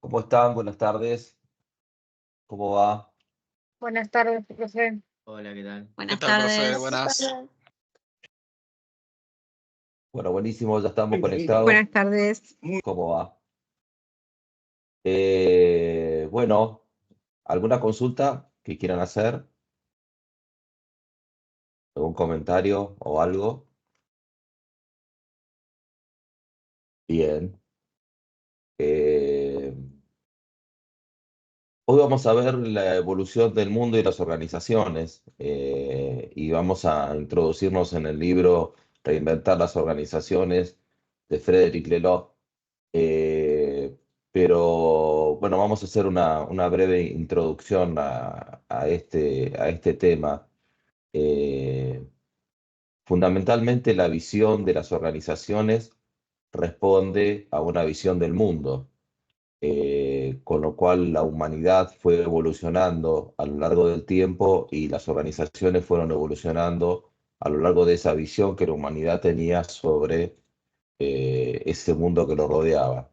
¿Cómo están? Buenas tardes. ¿Cómo va? Buenas tardes, profe. Hola, ¿qué tal? ¿Qué Buenas tal, profe? tardes. Buenas. Bueno, buenísimo, ya estamos conectados. Buenas tardes. ¿Cómo va? Bueno, ¿alguna consulta que quieran hacer? ¿Algún comentario o algo? Bien. Eh, Hoy vamos a ver la evolución del mundo y las organizaciones y vamos a introducirnos en el libro Reinventar las organizaciones de Frederick Lelot. Eh, pero bueno, vamos a hacer una breve introducción a este tema. Eh, Fundamentalmente, la visión de las organizaciones responde a una visión del mundo, con lo cual la humanidad fue evolucionando a lo largo del tiempo y las organizaciones fueron evolucionando a lo largo de esa visión que la humanidad tenía sobre ese mundo que lo rodeaba.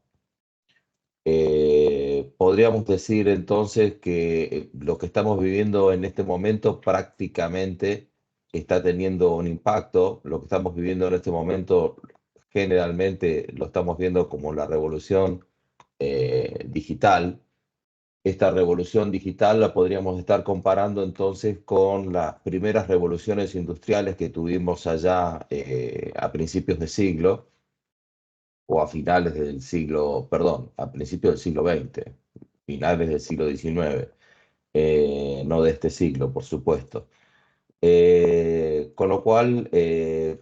Podríamos decir entonces que lo que estamos viviendo en este momento prácticamente está teniendo un impacto. Lo que estamos viviendo en este momento generalmente lo estamos viendo como la revolución digital. Esta revolución digital la podríamos estar comparando entonces con las primeras revoluciones industriales que tuvimos allá a principios de siglo o a finales del siglo, perdón, a principios del siglo XX, finales del siglo XIX, no de este siglo, por supuesto. Con lo cual,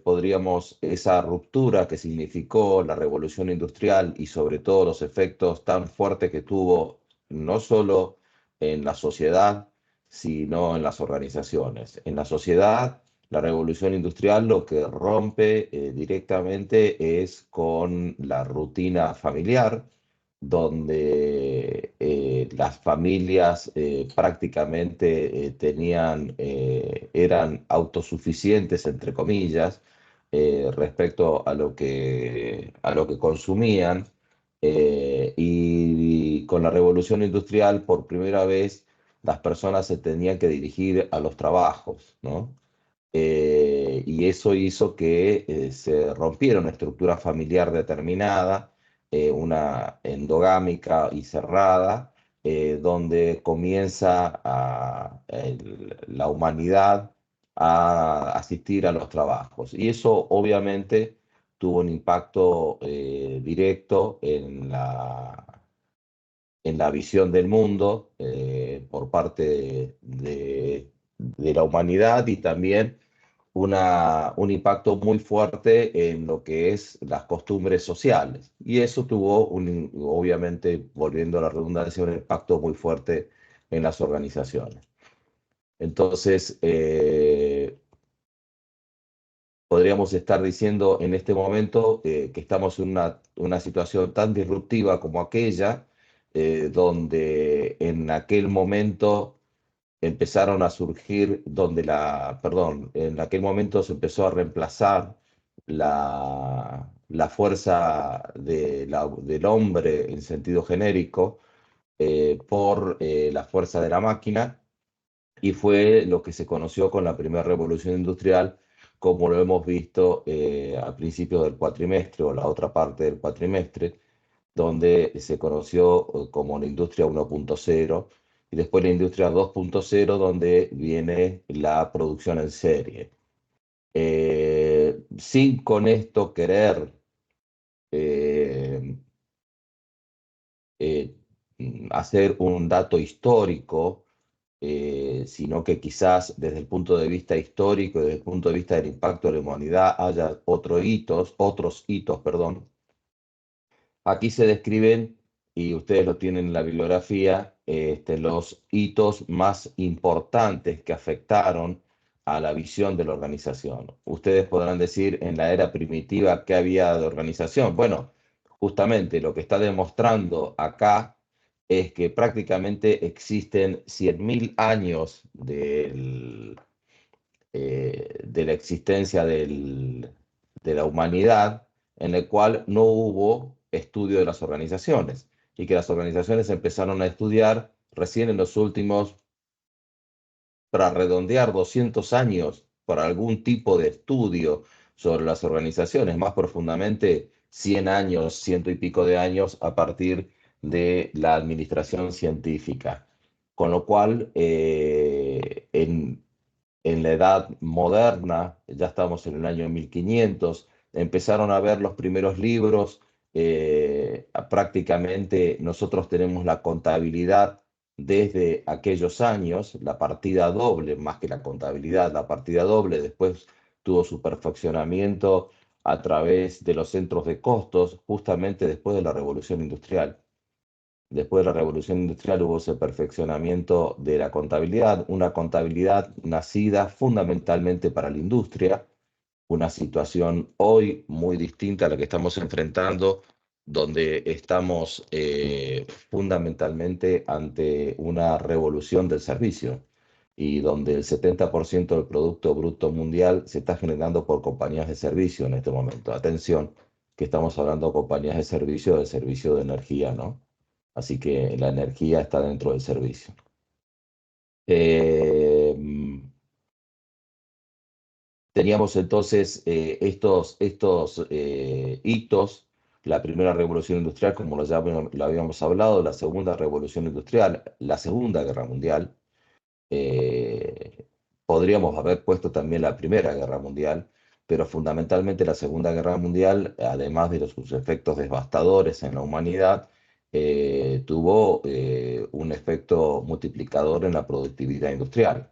podríamos, esa ruptura que significó la revolución industrial y sobre todo los efectos tan fuertes que tuvo, no solo en la sociedad, sino en las organizaciones. En la sociedad, la revolución industrial lo que rompe directamente es con la rutina familiar, donde las familias prácticamente eran autosuficientes, entre comillas, respecto a lo que consumían. Y con la revolución industrial, por primera vez, las personas se tenían que dirigir a los trabajos, ¿no? Y eso hizo que se rompiera una estructura familiar determinada, una endogámica y cerrada, donde comienza la humanidad a asistir a los trabajos. Y eso obviamente tuvo un impacto directo en la visión del mundo por parte de la humanidad y también un impacto muy fuerte en lo que es las costumbres sociales. Y eso tuvo, obviamente, volviendo a la redundancia, un impacto muy fuerte en las organizaciones. Entonces, podríamos estar diciendo en este momento que estamos en una situación tan disruptiva como aquella, donde en aquel momento empezaron a surgir, en aquel momento se empezó a reemplazar la fuerza del hombre en sentido genérico por la fuerza de la máquina, y fue lo que se conoció con la primera revolución industrial, como lo hemos visto a principios del cuatrimestre o la otra parte del cuatrimestre, donde se conoció como la industria 1.0 y después la industria 2.0, donde viene la producción en serie. Sin con esto querer eh, eh, hacer un dato histórico, sino que quizás desde el punto de vista histórico y desde el punto de vista del impacto de la humanidad haya otros hitos, perdón. Aquí se describen, y ustedes lo tienen en la bibliografía, los hitos más importantes que afectaron a la visión de la organización. Ustedes podrán decir, en la era primitiva, ¿qué había de organización? Bueno, justamente lo que está demostrando acá es que prácticamente existen 100.000 años de la existencia de la humanidad, en el cual no hubo estudio de las organizaciones. y que las organizaciones empezaron a estudiar recién en los últimos, para redondear, 200 años, para algún tipo de estudio sobre las organizaciones, más profundamente 100 años, ciento y pico de años a partir de la administración científica. Con lo cual, en la edad moderna, ya estamos en el año 1500, empezaron a ver los primeros libros. Prácticamente nosotros tenemos la contabilidad desde aquellos años, la partida doble, más que la contabilidad, la partida doble después tuvo su perfeccionamiento a través de los centros de costos, justamente después de la Revolución Industrial. Después de la Revolución Industrial hubo ese perfeccionamiento de la contabilidad, una contabilidad nacida fundamentalmente para la industria, una situación hoy muy distinta a la que estamos enfrentando, donde estamos fundamentalmente ante una revolución del servicio y donde el 70% del Producto Bruto Mundial se está generando por compañías de servicio en este momento. Atención, que estamos hablando de compañías de servicio de energía, ¿no? Así que la energía está dentro del servicio. Eh, Teníamos entonces estos hitos, la primera revolución industrial, como lo habíamos hablado, la segunda revolución industrial, la Segunda Guerra Mundial. eh, Podríamos haber puesto también la Primera Guerra Mundial, pero fundamentalmente la Segunda Guerra Mundial, además de sus efectos devastadores en la humanidad, tuvo un efecto multiplicador en la productividad industrial,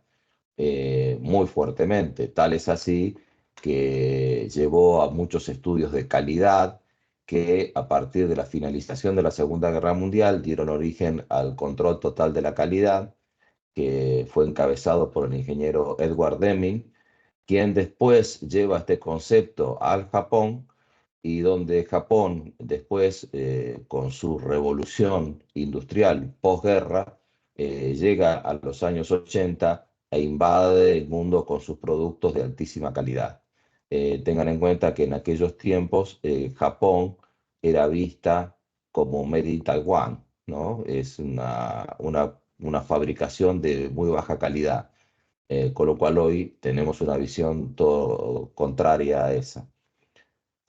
muy fuertemente. Tal es así que llevó a muchos estudios de calidad que a partir de la finalización de la Segunda Guerra Mundial dieron origen al control total de la calidad, que fue encabezado por el ingeniero Edward Deming, quien después lleva este concepto al Japón y donde Japón después, con su revolución industrial posguerra, llega a los años 80 e invade el mundo con sus productos de altísima calidad. Tengan en cuenta que en aquellos tiempos Japón era vista como Made in Taiwan, ¿no? Es una fabricación de muy baja calidad, con lo cual hoy tenemos una visión todo contraria a esa.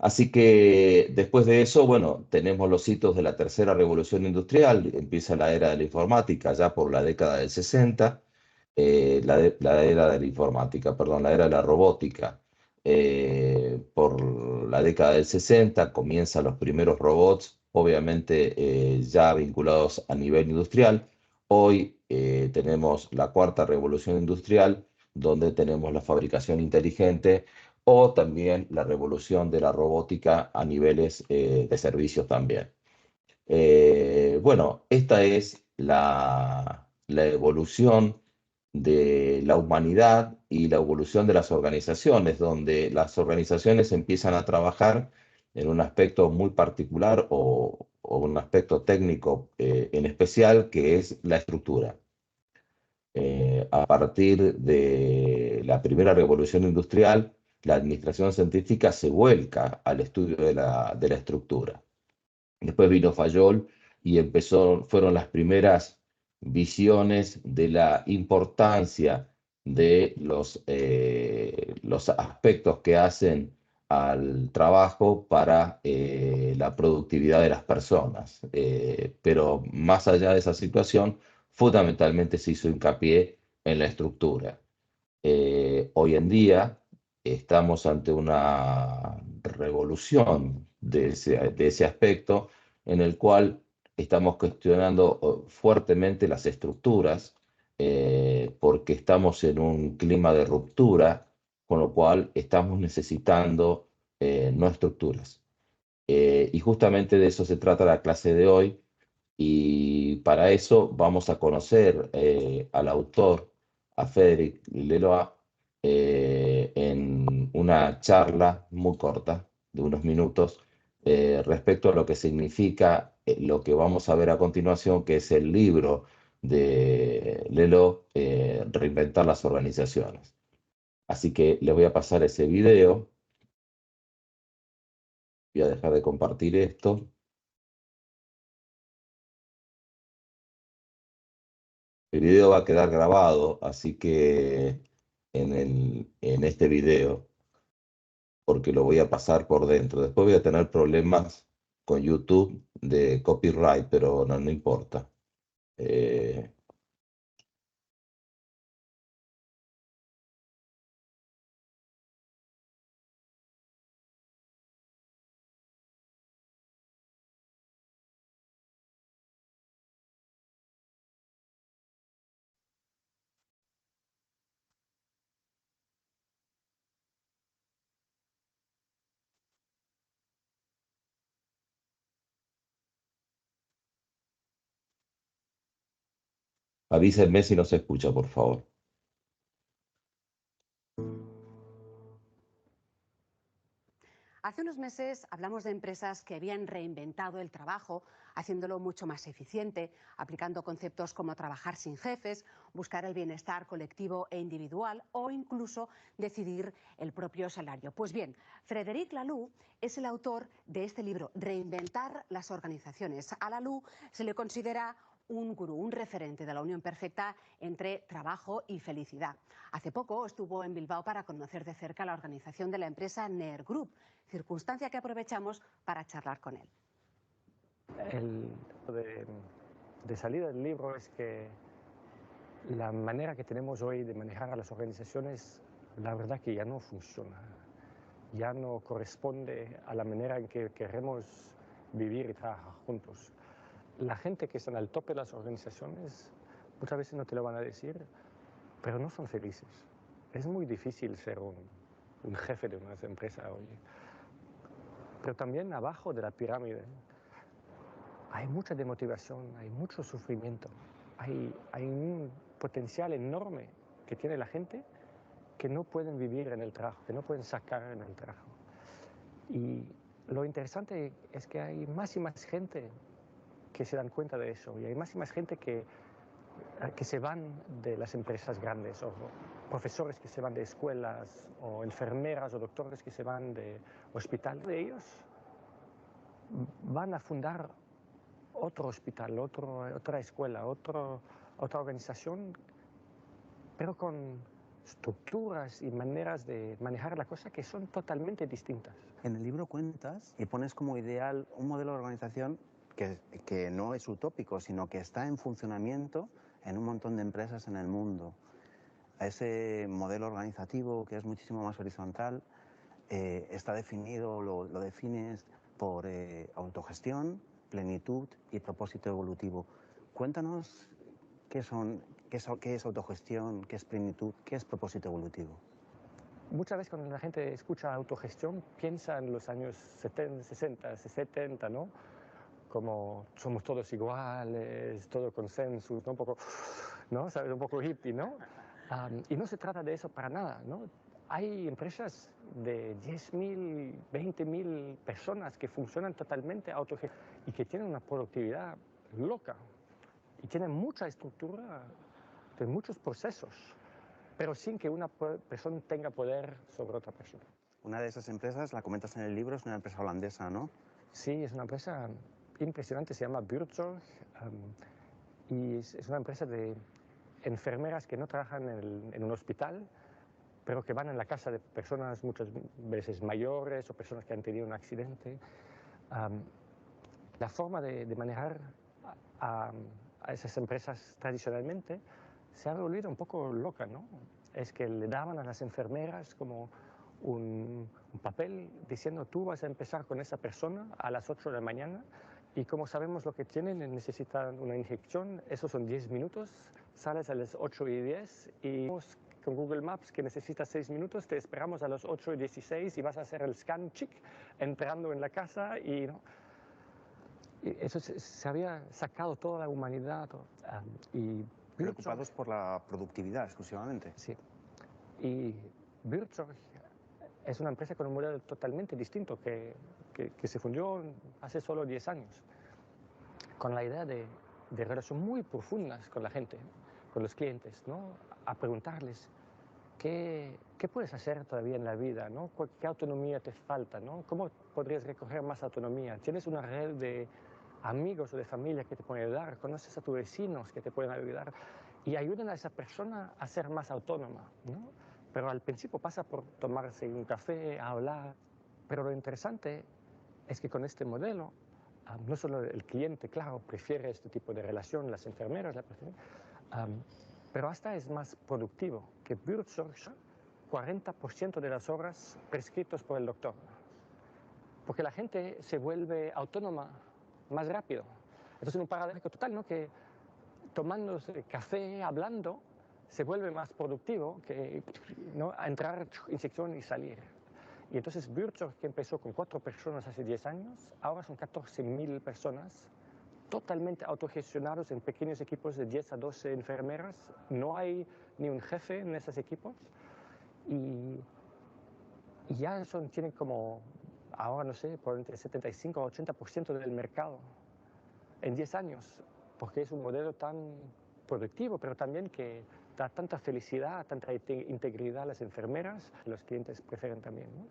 Así que después de eso, bueno, tenemos los hitos de la tercera revolución industrial, empieza la era de la informática ya por la década del 60, la era de la informática, perdón, la era de la robótica. Por la década del 60 comienzan los primeros robots, obviamente ya vinculados a nivel industrial. Hoy tenemos la cuarta revolución industrial, donde tenemos la fabricación inteligente o también la revolución de la robótica a niveles de servicios también. Bueno, esta es la evolución de la humanidad y la evolución de las organizaciones, donde las organizaciones empiezan a trabajar en un aspecto muy particular o un aspecto técnico en especial, que es la estructura. A partir de la primera revolución industrial, la administración científica se vuelca al estudio de la estructura. Después vino Fayol y fueron las primeras visiones de la importancia de los aspectos que hacen al trabajo para la productividad de las personas. Pero más allá de esa situación, fundamentalmente se hizo hincapié en la estructura. Hoy en día estamos ante una revolución de ese aspecto en el cual estamos cuestionando fuertemente las estructuras, porque estamos en un clima de ruptura, con lo cual estamos necesitando no estructuras. Y justamente de eso se trata la clase de hoy, y para eso vamos a conocer al autor, a Frédéric Laloy, en una charla muy corta, de unos minutos, respecto a lo que significa lo que vamos a ver a continuación, que es el libro de Laloy, Reinventar las organizaciones. Así que les voy a pasar ese video, voy a dejar de compartir esto. El video va a quedar grabado, así que en este video, porque lo voy a pasar por dentro. Después voy a tener problemas con YouTube de copyright, pero no, no importa. Eh, Avísenme si no se escucha, por favor. Hace unos meses hablamos de empresas que habían reinventado el trabajo, haciéndolo mucho más eficiente, aplicando conceptos como trabajar sin jefes, buscar el bienestar colectivo e individual o incluso decidir el propio salario. Pues bien, Frédéric Laloux es el autor de este libro, Reinventar las organizaciones. A Laloux se le considera un gurú, un referente de la unión perfecta entre trabajo y felicidad. Hace poco estuvo en Bilbao para conocer de cerca la organización de la empresa NER Group, circunstancia que aprovechamos para charlar con él. El de salida del libro es que la manera que tenemos hoy de manejar a las organizaciones, la verdad que ya no funciona, ya no corresponde a la manera en que queremos vivir y trabajar juntos. La gente que está al tope de las organizaciones muchas veces no te lo van a decir, pero no son felices. Es muy difícil ser un jefe de una empresa hoy. Pero también abajo de la pirámide hay mucha demotivación, hay mucho sufrimiento, hay un potencial enorme que tiene la gente que no pueden vivir en el trabajo, que no pueden sacar en el trabajo. Y lo interesante es que hay más y más gente que se dan cuenta de eso, y hay más y más gente que se van de las empresas grandes, o profesores que se van de escuelas, o enfermeras o doctores que se van de hospitales. De ellos van a fundar otro hospital, otra escuela, otra organización, pero con estructuras y maneras de manejar la cosa que son totalmente distintas. En el libro cuentas y pones como ideal un modelo de organización que no es utópico, sino que está en funcionamiento en un montón de empresas en el mundo. Ese modelo organizativo, que es muchísimo más horizontal, está definido, lo defines por autogestión, plenitud y propósito evolutivo. Cuéntanos qué es autogestión, qué es plenitud, qué es propósito evolutivo. Muchas veces cuando la gente escucha autogestión piensa en los años 70, 60, 70, ¿no? Como somos todos iguales, todo consenso, ¿no? Un poco, ¿no? ¿Sabes? Un poco hippie, ¿no? Y no se trata de eso para nada, ¿no? Hay empresas de 10.000, 20.000 personas que funcionan totalmente autogestionadas y que tienen una productividad loca y tienen mucha estructura de muchos procesos, pero sin que una persona tenga poder sobre otra persona. Una de esas empresas, la comentas en el libro, es una empresa holandesa, ¿no? Sí, es una empresa impresionante, se llama Buurtzorg, y es una empresa de enfermeras que no trabajan en un hospital, pero que van en la casa de personas muchas veces mayores o personas que han tenido un accidente. La forma de manejar a esas empresas tradicionalmente se ha volvido un poco loca, ¿no? Es que le daban a las enfermeras como un papel diciendo tú vas a empezar con esa persona a las 8 de la mañana y como sabemos lo que tienen, necesitan una inyección, esos son 10 minutos, sales a las 8:10 y con Google Maps que necesitas 6 minutos, te esperamos a las 8:16 y vas a hacer el scan chic entrando en la casa y ¿no? Y eso se había sacado toda la humanidad. Y Preocupados por la productividad exclusivamente. Sí. Y Buurtzorg es una empresa con un modelo totalmente distinto que se fundió hace solo 10 años, con la idea de relaciones muy profundas con la gente, con los clientes, ¿no? A preguntarles qué puedes hacer todavía en la vida, ¿no? ¿Qué autonomía te falta, ¿no? ¿Cómo podrías recoger más autonomía? ¿Tienes una red de amigos o de familia que te pueden ayudar? ¿Conoces a tus vecinos que te pueden ayudar? y ayudan a esa persona a ser más autónoma, ¿no? Pero al principio pasa por tomarse un café, hablar, pero lo interesante es que con este modelo, no solo el cliente, claro, prefiere este tipo de relación, las enfermeras, pero hasta es más productivo que Buurtzorg, 40% de las horas prescritas por el doctor. Porque la gente se vuelve autónoma más rápido. Entonces es un paradójico total, ¿no? Que tomándose café, hablando, se vuelve más productivo que, ¿no?, a entrar, inyección y salir. Y entonces Buurtzorg, que empezó con 4 personas hace 10 años, ahora son 14.000 personas totalmente autogestionados en pequeños equipos de 10 a 12 enfermeras. No hay ni un jefe en esos equipos. Y ya tienen como, ahora no sé, por entre 75 a 80% del mercado en 10 años, porque es un modelo tan productivo, pero también que da tanta felicidad, tanta integridad a las enfermeras, los clientes prefieren también, ¿no?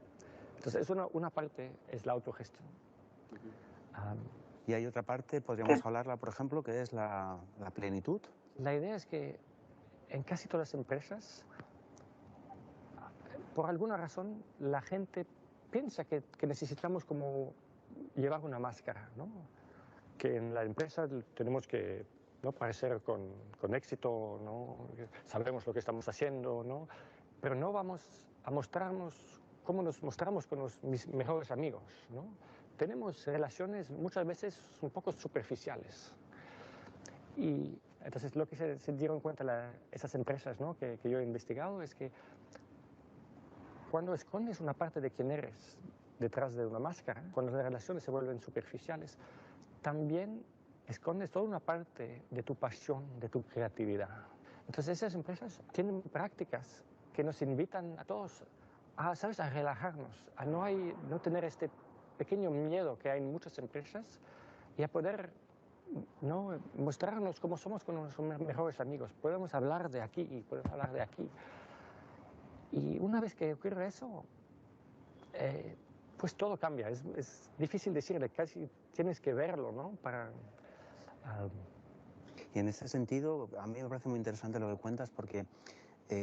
Entonces, es una parte es la autogestión. Y hay otra parte, podríamos hablarla, por ejemplo, que es la plenitud. La idea es que en casi todas las empresas, por alguna razón, la gente piensa que necesitamos como llevar una máscara, ¿no? Que en la empresa tenemos que, ¿no?, parecer con éxito, ¿no? Sabemos lo que estamos haciendo, ¿no? Pero no vamos a mostrarnos cómo nos mostramos con mis mejores amigos, ¿no? Tenemos relaciones muchas veces un poco superficiales. Y entonces lo que se dieron cuenta esas empresas, ¿no?, que yo he investigado es que cuando escondes una parte de quién eres detrás de una máscara, cuando las relaciones se vuelven superficiales, también escondes toda una parte de tu pasión, de tu creatividad. Entonces esas empresas tienen prácticas que nos invitan a todos a, ¿sabes?, a relajarnos, a no tener este pequeño miedo que hay en muchas empresas y a poder, ¿no?, mostrarnos cómo somos con nuestros mejores amigos. Podemos hablar de aquí y podemos hablar de aquí. Y una vez que ocurre eso, pues todo cambia. Es difícil decirle, casi tienes que verlo, ¿no? Y en ese sentido, a mí me parece muy interesante lo que cuentas, porque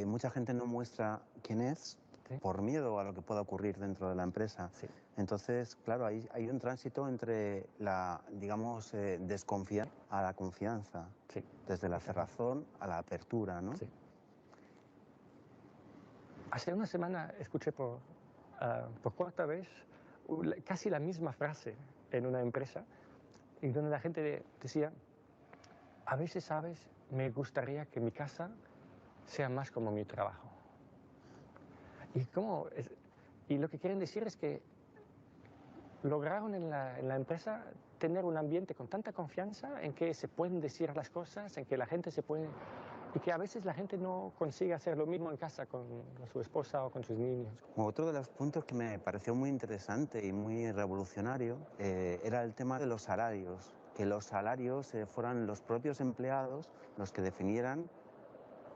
mucha gente no muestra quién es, ¿Sí?, por miedo a lo que pueda ocurrir dentro de la empresa. Sí. Entonces, claro, hay un tránsito entre la, digamos, desconfiar a la confianza, Sí. desde la cerrazón a la apertura, ¿no? Sí. Hace una semana escuché por cuarta vez casi la misma frase en una empresa, en donde la gente decía: a veces, ¿sabes?, me gustaría que mi casa sea más como mi trabajo. Y lo que quieren decir es que lograron en la empresa tener un ambiente con tanta confianza en que se pueden decir las cosas, en que la gente se puede... Y que a veces la gente no consigue hacer lo mismo en casa con su esposa o con sus niños. Otro de los puntos que me pareció muy interesante y muy revolucionario era el tema de los salarios. Que los salarios fueran los propios empleados los que definieran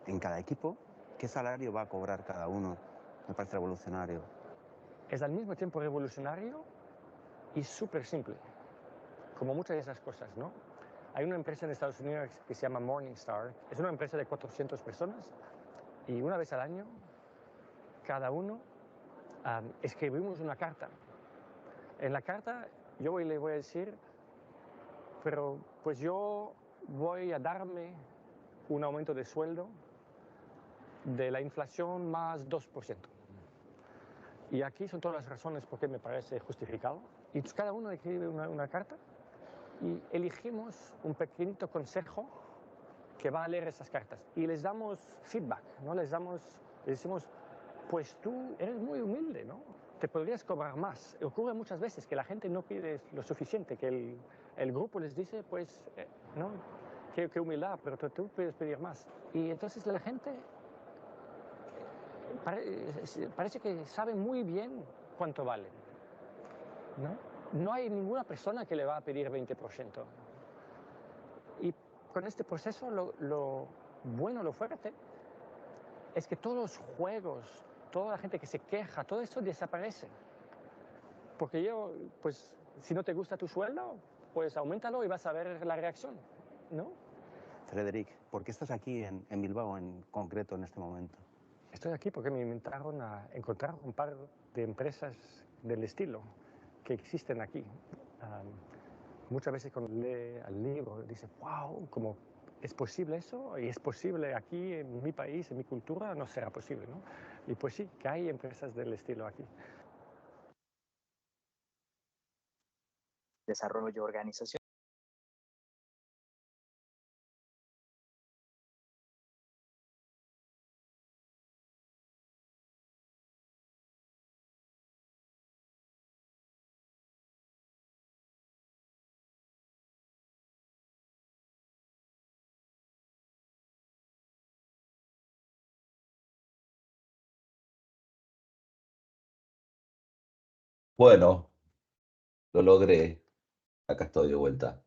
en cada equipo qué salario va a cobrar cada uno. Me parece revolucionario. Es al mismo tiempo revolucionario y súper simple, como muchas de esas cosas, ¿no? Hay una empresa en Estados Unidos que se llama Morningstar. Es una empresa de 400 personas y una vez al año, cada uno escribimos una carta. En la carta yo le voy a decir, pero pues yo voy a darme un aumento de sueldo de la inflación más 2%. Y aquí son todas las razones por qué me parece justificado. Y cada uno escribe una carta y elegimos un pequeñito consejo que va a leer esas cartas. Y les damos feedback, ¿no? Les decimos, pues tú eres muy humilde, ¿no? Te podrías cobrar más. Ocurre muchas veces que la gente no pide lo suficiente, que el grupo les dice, pues, ¿no? Qué humildad, pero tú puedes pedir más. Y entonces la gente parece que sabe muy bien cuánto vale, ¿no? No hay ninguna persona que le va a pedir 20%. Y con este proceso lo bueno, lo fuerte, es que todos los juegos, toda la gente que se queja, todo eso desaparece. Porque pues, si no te gusta tu sueldo, pues auméntalo y vas a ver la reacción, ¿no? Frederic, ¿Por qué estás aquí en Bilbao en concreto en este momento? Estoy aquí porque me invitaron a encontrar un par de empresas del estilo que existen aquí. Muchas veces cuando lee el libro dice, wow, ¿cómo es posible eso? Y es posible aquí en mi país, en mi cultura, no será posible, ¿no? Y pues sí, que hay empresas del estilo aquí. Desarrollo organizacional. Bueno, lo logré. Acá estoy de vuelta.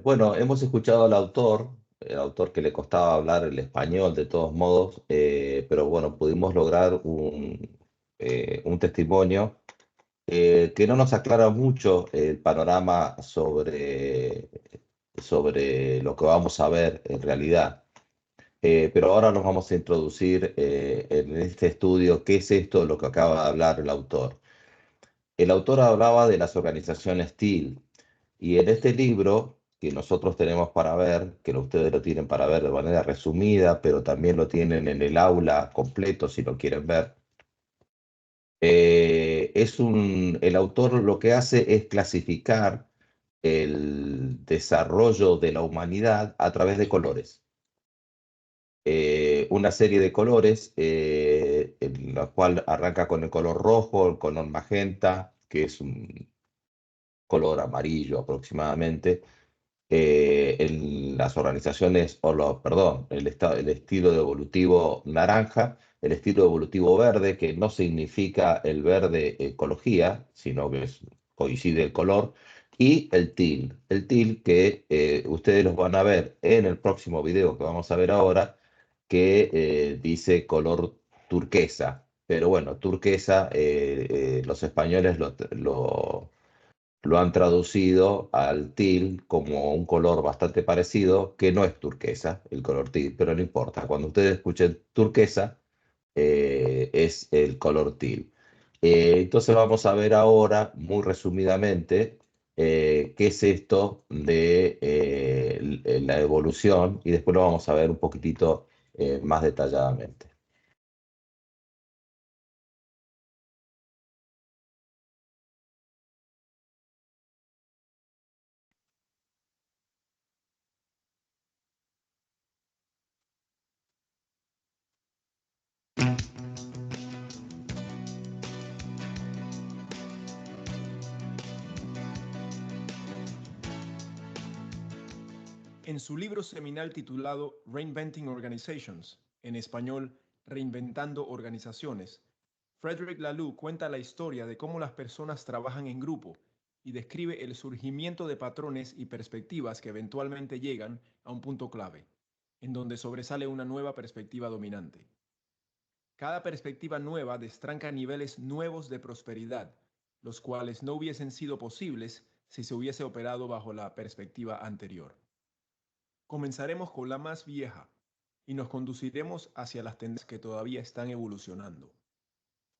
Bueno, hemos escuchado al autor, el autor que le costaba hablar el español de todos modos, pero bueno, pudimos lograr un testimonio que no nos aclara mucho el panorama sobre lo que vamos a ver en realidad. Pero ahora nos vamos a introducir en este estudio qué es esto de lo que acaba de hablar el autor. El autor hablaba de las organizaciones TIL y en este libro que nosotros tenemos para ver, que ustedes lo tienen para ver de manera resumida, pero también lo tienen en el aula completo si lo quieren ver, el autor lo que hace es clasificar el desarrollo de la humanidad a través de colores. Una serie de colores, en la cual arranca con el color rojo, el color magenta, que es un color amarillo aproximadamente, en las organizaciones, perdón, el estilo evolutivo naranja, el estilo evolutivo verde, que no significa el verde ecología, sino que coincide el color, y el TIL que ustedes los van a ver en el próximo video que vamos a ver ahora, que dice color turquesa. Pero bueno, turquesa, los españoles lo han traducido al teal como un color bastante parecido, que no es turquesa, el color teal, pero no importa. Cuando ustedes escuchen turquesa, es el color teal. Entonces vamos a ver ahora, muy resumidamente, qué es esto de la evolución y después lo vamos a ver un poquitito más detalladamente. En su libro seminal titulado Reinventing Organizations, en español, Reinventando Organizaciones, Frederick Laloux cuenta la historia de cómo las personas trabajan en grupo y describe el surgimiento de patrones y perspectivas que eventualmente llegan a un punto clave, en donde sobresale una nueva perspectiva dominante. Cada perspectiva nueva destranca niveles nuevos de prosperidad, los cuales no hubiesen sido posibles si se hubiese operado bajo la perspectiva anterior. Comenzaremos con la más vieja y nos conduciremos hacia las tendencias que todavía están evolucionando.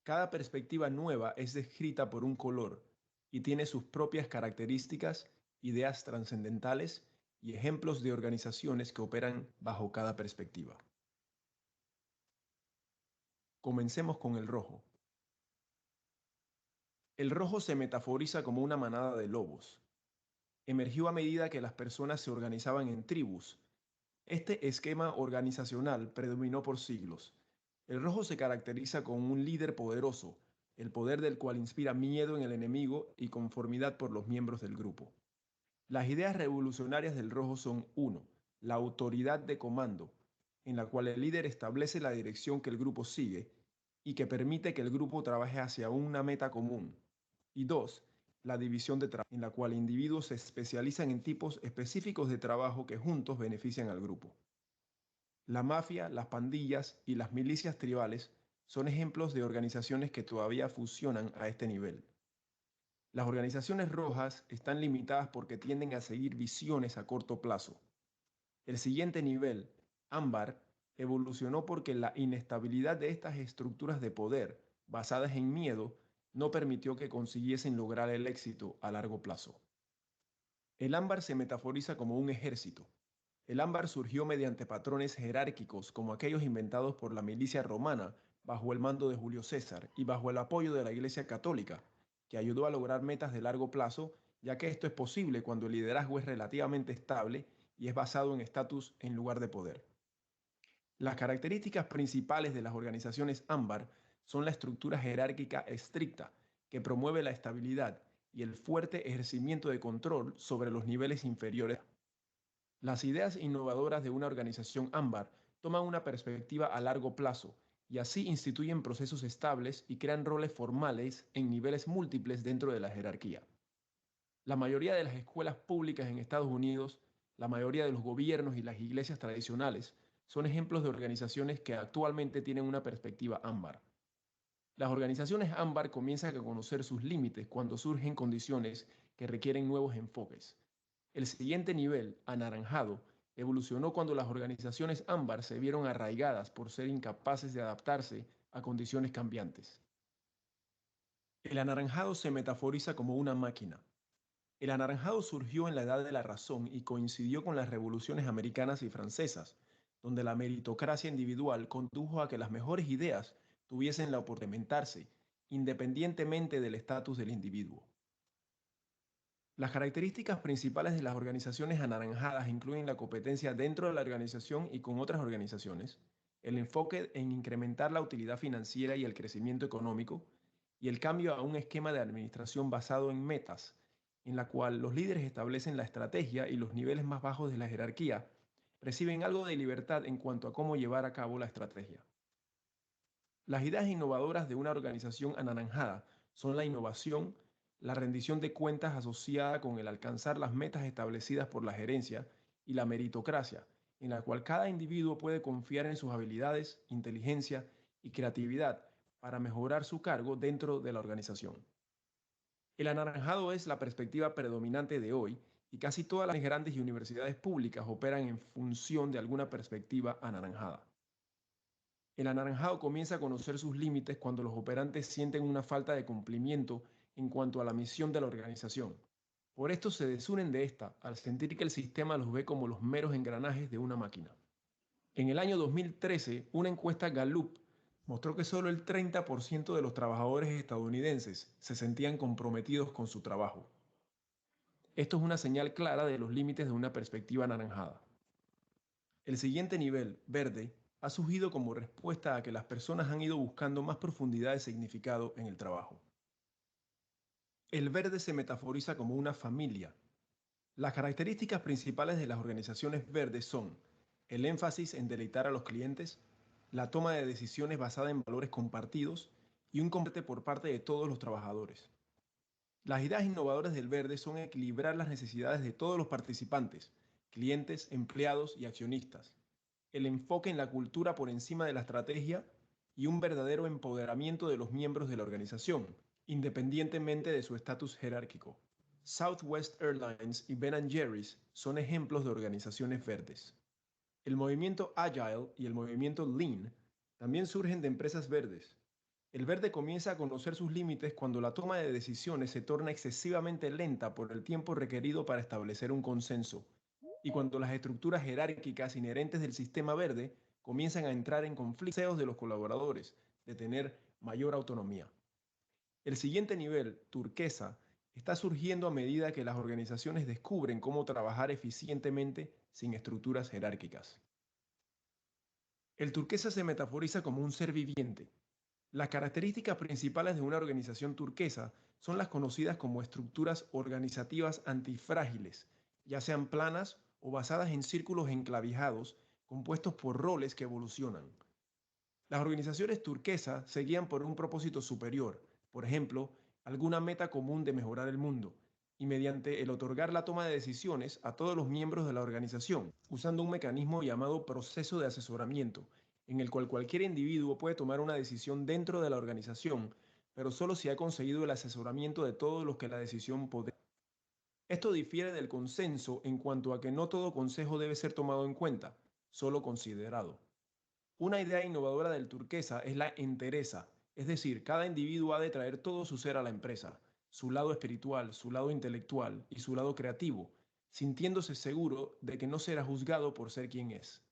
Cada perspectiva nueva es descrita por un color y tiene sus propias características, ideas trascendentales y ejemplos de organizaciones que operan bajo cada perspectiva. Comencemos con el rojo. El rojo se metaforiza como una manada de lobos. Emergió a medida que las personas se organizaban en tribus. Este esquema organizacional predominó por siglos. El rojo se caracteriza con un líder poderoso, el poder del cual inspira miedo en el enemigo y conformidad por los miembros del grupo. Las ideas revolucionarias del rojo son 1. La autoridad de comando, en la cual el líder establece la dirección que el grupo sigue y que permite que el grupo trabaje hacia una meta común. Y 2. La división de trabajo, en la cual individuos se especializan en tipos específicos de trabajo que juntos benefician al grupo. La mafia, las pandillas y las milicias tribales son ejemplos de organizaciones que todavía funcionan a este nivel. Las organizaciones rojas están limitadas porque tienden a seguir visiones a corto plazo. El siguiente nivel, ámbar, evolucionó porque la inestabilidad de estas estructuras de poder, basadas en miedo, no permitió que consiguiesen lograr el éxito a largo plazo. El ámbar se metaforiza como un ejército. El ámbar surgió mediante patrones jerárquicos como aquellos inventados por la milicia romana bajo el mando de Julio César y bajo el apoyo de la Iglesia Católica, que ayudó a lograr metas de largo plazo, ya que esto es posible cuando el liderazgo es relativamente estable y es basado en estatus en lugar de poder. Las características principales de las organizaciones ámbar son la estructura jerárquica estricta, que promueve la estabilidad y el fuerte ejercimiento de control sobre los niveles inferiores. Las ideas innovadoras de una organización ámbar toman una perspectiva a largo plazo y así instituyen procesos estables y crean roles formales en niveles múltiples dentro de la jerarquía. La mayoría de las escuelas públicas en Estados Unidos, la mayoría de los gobiernos y las iglesias tradicionales son ejemplos de organizaciones que actualmente tienen una perspectiva ámbar. Las organizaciones ámbar comienzan a conocer sus límites cuando surgen condiciones que requieren nuevos enfoques. El siguiente nivel, anaranjado, evolucionó cuando las organizaciones ámbar se vieron arraigadas por ser incapaces de adaptarse a condiciones cambiantes. El anaranjado se metaforiza como una máquina. El anaranjado surgió en la Edad de la Razón y coincidió con las revoluciones americanas y francesas, donde la meritocracia individual condujo a que las mejores ideas tuviesen la oportunidad de implementarse, independientemente del estatus del individuo. Las características principales de las organizaciones anaranjadas incluyen la competencia dentro de la organización y con otras organizaciones, el enfoque en incrementar la utilidad financiera y el crecimiento económico, y el cambio a un esquema de administración basado en metas, en la cual los líderes establecen la estrategia y los niveles más bajos de la jerarquía reciben algo de libertad en cuanto a cómo llevar a cabo la estrategia. Las ideas innovadoras de una organización anaranjada son la innovación, la rendición de cuentas asociada con el alcanzar las metas establecidas por la gerencia y la meritocracia, en la cual cada individuo puede confiar en sus habilidades, inteligencia y creatividad para mejorar su cargo dentro de la organización. El anaranjado es la perspectiva predominante de hoy y casi todas las grandes y universidades públicas operan en función de alguna perspectiva anaranjada. El anaranjado comienza a conocer sus límites cuando los operantes sienten una falta de cumplimiento en cuanto a la misión de la organización. Por esto se desunen de esta al sentir que el sistema los ve como los meros engranajes de una máquina. En el año 2013, una encuesta Gallup mostró que solo el 30% de los trabajadores estadounidenses se sentían comprometidos con su trabajo. Esto es una señal clara de los límites de una perspectiva anaranjada. El siguiente nivel, verde, ha surgido como respuesta a que las personas han ido buscando más profundidad de significado en el trabajo. El verde se metaforiza como una familia. Las características principales de las organizaciones verdes son el énfasis en deleitar a los clientes, la toma de decisiones basada en valores compartidos y un compromiso por parte de todos los trabajadores. Las ideas innovadoras del verde son equilibrar las necesidades de todos los participantes, clientes, empleados y accionistas, el enfoque en la cultura por encima de la estrategia y un verdadero empoderamiento de los miembros de la organización, independientemente de su estatus jerárquico. Southwest Airlines y Ben & Jerry's son ejemplos de organizaciones verdes. El movimiento Agile y el movimiento Lean también surgen de empresas verdes. El verde comienza a conocer sus límites cuando la toma de decisiones se torna excesivamente lenta por el tiempo requerido para establecer un consenso, y cuando las estructuras jerárquicas inherentes del sistema verde comienzan a entrar en conflictos de los colaboradores, de tener mayor autonomía. El siguiente nivel, turquesa, está surgiendo a medida que las organizaciones descubren cómo trabajar eficientemente sin estructuras jerárquicas. El turquesa se metaforiza como un ser viviente. Las características principales de una organización turquesa son las conocidas como estructuras organizativas antifrágiles, ya sean planas o basadas en círculos enclavijados compuestos por roles que evolucionan. Las organizaciones turquesas se guían por un propósito superior, por ejemplo, alguna meta común de mejorar el mundo, y mediante el otorgar la toma de decisiones a todos los miembros de la organización, usando un mecanismo llamado proceso de asesoramiento, en el cual cualquier individuo puede tomar una decisión dentro de la organización, pero solo si ha conseguido el asesoramiento de todos los que la decisión podría. Esto difiere del consenso en cuanto a que no todo consejo debe ser tomado en cuenta, solo considerado. Una idea innovadora del turquesa es la entereza, es decir, cada individuo ha de traer todo su ser a la empresa, su lado espiritual, su lado intelectual y su lado creativo, sintiéndose seguro de que no será juzgado por ser quien es.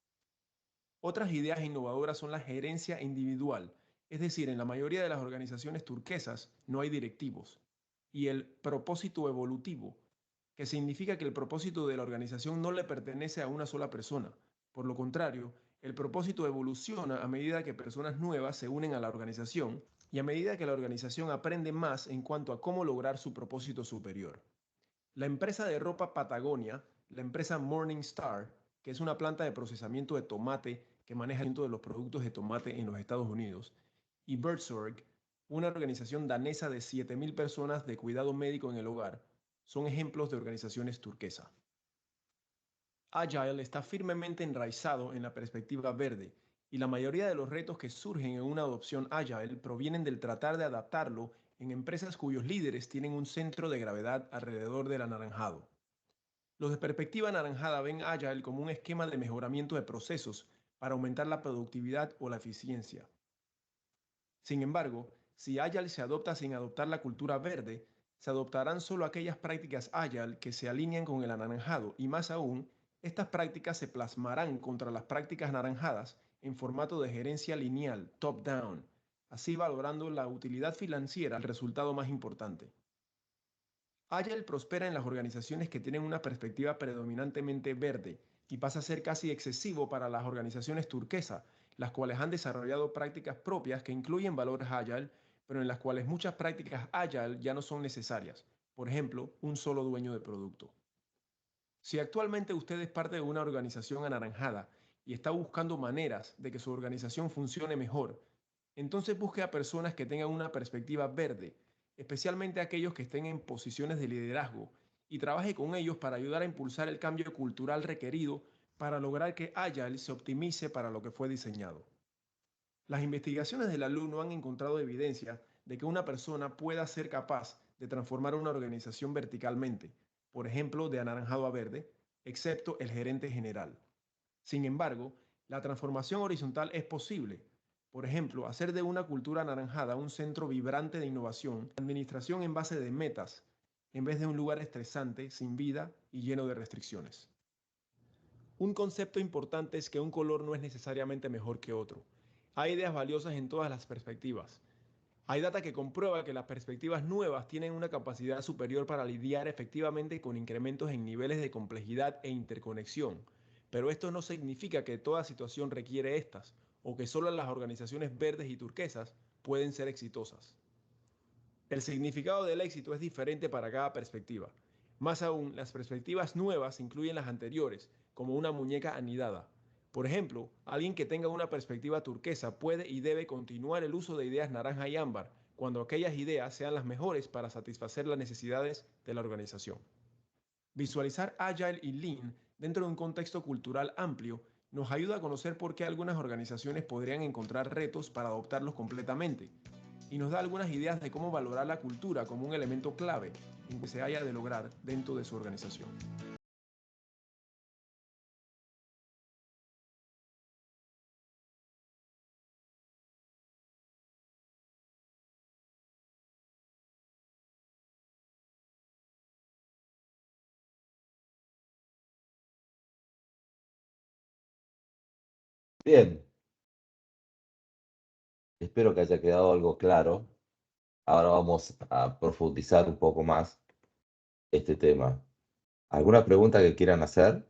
Otras ideas innovadoras son la gerencia individual, es decir, en la mayoría de las organizaciones turquesas no hay directivos, y el propósito evolutivo, que significa que el propósito de la organización no le pertenece a una sola persona. Por lo contrario, el propósito evoluciona a medida que personas nuevas se unen a la organización y a medida que la organización aprende más en cuanto a cómo lograr su propósito superior. La empresa de ropa Patagonia, la empresa Morningstar, que es una planta de procesamiento de tomate que maneja el de los productos de tomate en los Estados Unidos, y Buurtzorg, una organización danesa de 7.000 personas de cuidado médico en el hogar, son ejemplos de organizaciones turquesas. Agile está firmemente enraizado en la perspectiva verde y la mayoría de los retos que surgen en una adopción Agile provienen del tratar de adaptarlo en empresas cuyos líderes tienen un centro de gravedad alrededor del anaranjado. Los de perspectiva anaranjada ven Agile como un esquema de mejoramiento de procesos para aumentar la productividad o la eficiencia. Sin embargo, si Agile se adopta sin adoptar la cultura verde, se adoptarán solo aquellas prácticas Agile que se alinean con el anaranjado y más aún, estas prácticas se plasmarán contra las prácticas naranjadas en formato de gerencia lineal, top-down, así valorando la utilidad financiera al resultado más importante. Agile prospera en las organizaciones que tienen una perspectiva predominantemente verde y pasa a ser casi excesivo para las organizaciones turquesas, las cuales han desarrollado prácticas propias que incluyen valores Agile, pero en las cuales muchas prácticas Agile ya no son necesarias. Por ejemplo, un solo dueño de producto. Si actualmente usted es parte de una organización anaranjada y está buscando maneras de que su organización funcione mejor, entonces busque a personas que tengan una perspectiva verde, especialmente aquellos que estén en posiciones de liderazgo, y trabaje con ellos para ayudar a impulsar el cambio cultural requerido para lograr que Agile se optimice para lo que fue diseñado. Las investigaciones del alumno han encontrado evidencia de que una persona pueda ser capaz de transformar una organización verticalmente, por ejemplo, de anaranjado a verde, excepto el gerente general. Sin embargo, la transformación horizontal es posible. Por ejemplo, hacer de una cultura anaranjada un centro vibrante de innovación, administración en base de metas, en vez de un lugar estresante, sin vida y lleno de restricciones. Un concepto importante es que un color no es necesariamente mejor que otro. Hay ideas valiosas en todas las perspectivas. Hay data que comprueba que las perspectivas nuevas tienen una capacidad superior para lidiar efectivamente con incrementos en niveles de complejidad e interconexión, pero esto no significa que toda situación requiere estas, o que solo las organizaciones verdes y turquesas pueden ser exitosas. El significado del éxito es diferente para cada perspectiva. Más aún, las perspectivas nuevas incluyen las anteriores, como una muñeca anidada. Por ejemplo, alguien que tenga una perspectiva turquesa puede y debe continuar el uso de ideas naranja y ámbar, cuando aquellas ideas sean las mejores para satisfacer las necesidades de la organización. Visualizar Agile y Lean dentro de un contexto cultural amplio nos ayuda a conocer por qué algunas organizaciones podrían encontrar retos para adoptarlos completamente, y nos da algunas ideas de cómo valorar la cultura como un elemento clave en que se haya de lograr dentro de su organización. Bien, espero que haya quedado algo claro. Ahora vamos a profundizar un poco más este tema. ¿Alguna pregunta que quieran hacer?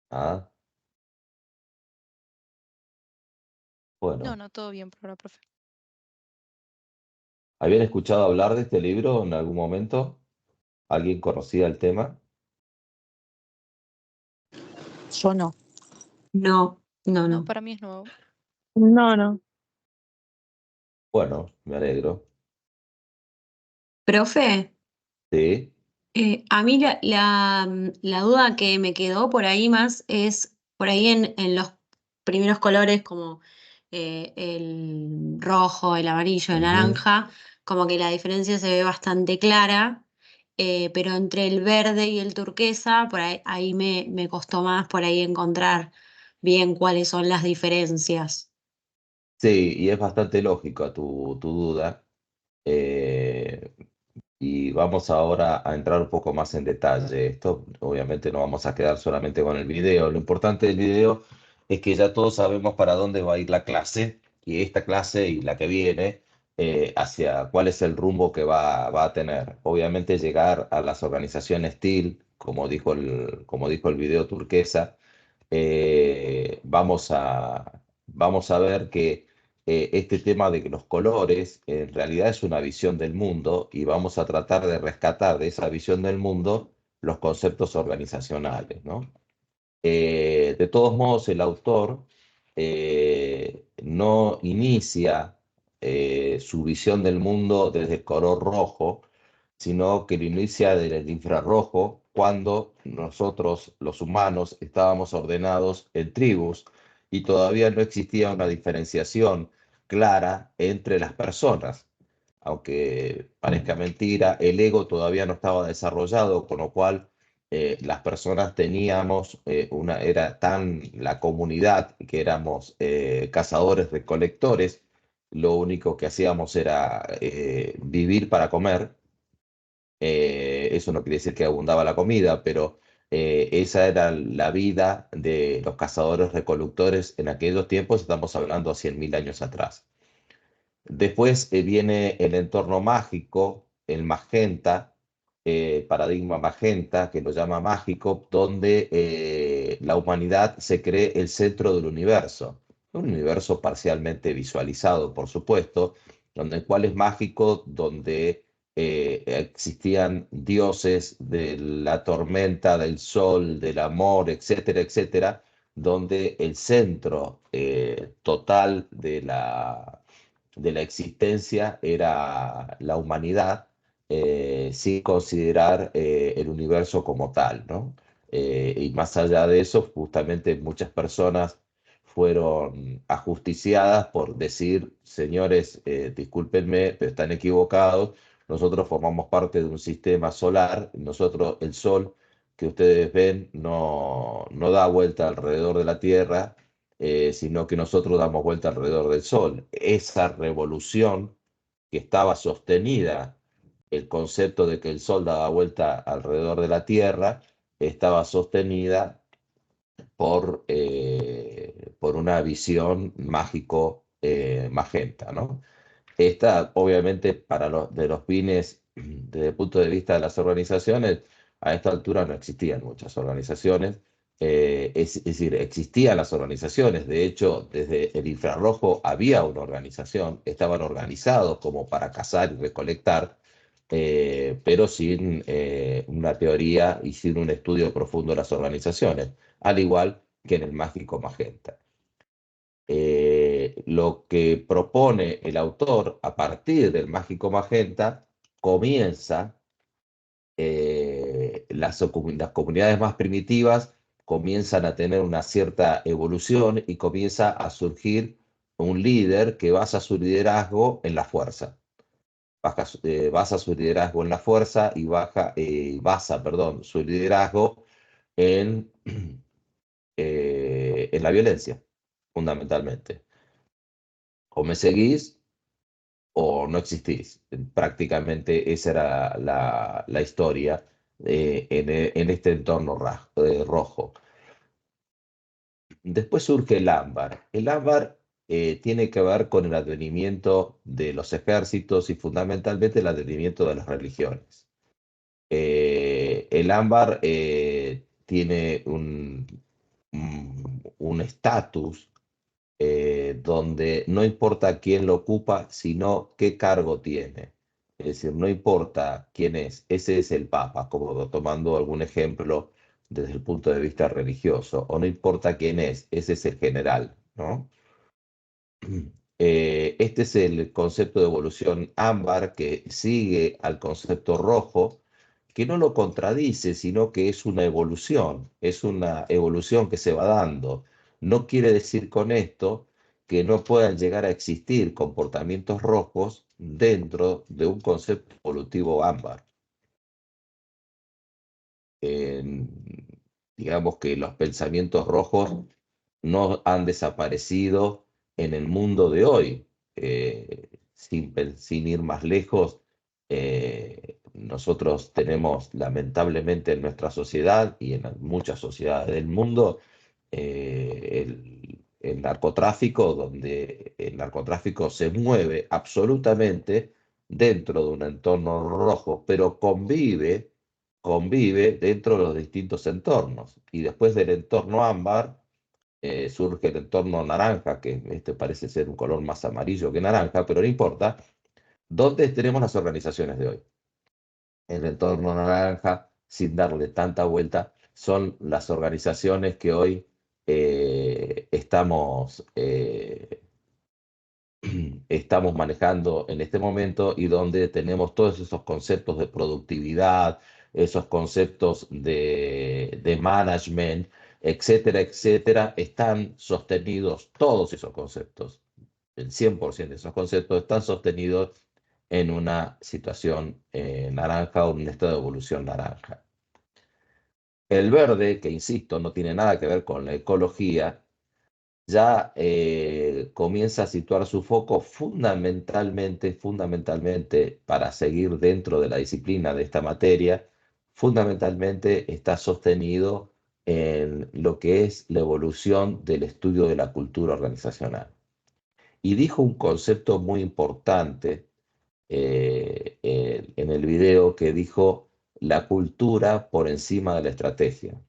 Ah, bueno. No, todo bien por ahora, profe. ¿Habían escuchado hablar de este libro en algún momento? ¿Alguien conocía el tema? Yo no. No, para mí es nuevo. No. Bueno, me alegro. Profe, Sí, a mí la duda que me quedó por ahí más es por ahí en los primeros colores como rojo, el amarillo, el naranja, como que la diferencia se ve bastante clara, pero entre el verde y el turquesa, por ahí me costó más por ahí encontrar bien cuáles son las diferencias. Sí, y es bastante lógica tu duda. Eh, y vamos ahora a entrar un poco más en detalle. Esto obviamente no vamos a quedar solamente con el video. Lo importante del video es que ya todos sabemos para dónde va a ir la clase y esta clase y la que viene, hacia cuál es el rumbo que va a tener. Obviamente llegar a las organizaciones TIL, como dijo el video turquesa, vamos a ver que este tema de que los colores en realidad es una visión del mundo y vamos a tratar de rescatar de esa visión del mundo los conceptos organizacionales, ¿no? De todos modos, el autor no inicia su visión del mundo desde el color rojo, sino que lo inicia desde el infrarrojo cuando nosotros, los humanos, estábamos ordenados en tribus y todavía no existía una diferenciación clara entre las personas. Aunque parezca mentira, el ego todavía no estaba desarrollado, con lo cual las personas teníamos era tan la comunidad que éramos cazadores-recolectores, lo único que hacíamos era vivir para comer. Eso no quiere decir que abundaba la comida, pero esa era la vida de los cazadores-recolectores en aquellos tiempos, estamos hablando a 100.000 años atrás. Después viene el entorno mágico, el magenta, paradigma magenta, que lo llama mágico, donde la humanidad se cree el centro del universo. Un universo parcialmente visualizado, por supuesto, donde el cual es mágico, donde existían dioses de la tormenta, del sol, del amor, etcétera, etcétera, donde el centro total de la existencia era la humanidad, sin considerar el universo como tal, ¿no? Y más allá de eso, justamente muchas personas fueron ajusticiadas por decir, señores, discúlpenme, pero están equivocados, nosotros formamos parte de un sistema solar, nosotros, el Sol que ustedes ven no da vuelta alrededor de la Tierra, sino que nosotros damos vuelta alrededor del Sol. Esa revolución que estaba sostenida, el concepto de que el Sol daba vuelta alrededor de la Tierra, estaba sostenida por una visión mágico magenta, ¿no? Esta, obviamente, de los fines, desde el punto de vista de las organizaciones, a esta altura no existían muchas organizaciones. Es decir, existían las organizaciones. De hecho, desde el infrarrojo había una organización, estaban organizados como para cazar y recolectar, pero sin una teoría y sin un estudio profundo de las organizaciones, al igual que en el mágico magenta. Lo que propone el autor a partir del mágico magenta comienza, las comunidades más primitivas comienzan a tener una cierta evolución y comienza a surgir un líder que basa su liderazgo en la fuerza. Basa su liderazgo en la fuerza y basa, perdón, su liderazgo en, en la violencia, fundamentalmente. O me seguís o no existís. Prácticamente esa era la historia en este entorno rojo. Después surge el ámbar. El ámbar tiene que ver con el advenimiento de los ejércitos y fundamentalmente el advenimiento de las religiones. El ámbar tiene un estatus donde no importa quién lo ocupa, sino qué cargo tiene. Es decir, no importa quién es, ese es el Papa, como tomando algún ejemplo desde el punto de vista religioso, o no importa quién es, ese es el general, ¿no? Este es el concepto de evolución ámbar que sigue al concepto rojo, que no lo contradice, sino que es una evolución que se va dando. No quiere decir con esto que no puedan llegar a existir comportamientos rojos dentro de un concepto evolutivo ámbar. Digamos que los pensamientos rojos no han desaparecido en el mundo de hoy. Sin ir más lejos, nosotros tenemos lamentablemente en nuestra sociedad y en muchas sociedades del mundo el narcotráfico, donde el narcotráfico se mueve absolutamente dentro de un entorno rojo, pero convive dentro de los distintos entornos. Y después del entorno ámbar surge el entorno naranja, que este parece ser un color más amarillo que naranja, pero no importa. ¿Dónde tenemos las organizaciones de hoy? El entorno naranja, sin darle tanta vuelta, son las organizaciones que hoy estamos manejando en este momento y donde tenemos todos esos conceptos de productividad, esos conceptos de management, etcétera, etcétera, están sostenidos, todos esos conceptos, el 100% de esos conceptos están sostenidos en una situación naranja o en un estado de evolución naranja. El verde, que insisto, no tiene nada que ver con la ecología, ya comienza a situar su foco fundamentalmente, para seguir dentro de la disciplina de esta materia, fundamentalmente está sostenido en lo que es la evolución del estudio de la cultura organizacional. Y dijo un concepto muy importante en el video, que dijo la cultura por encima de la estrategia.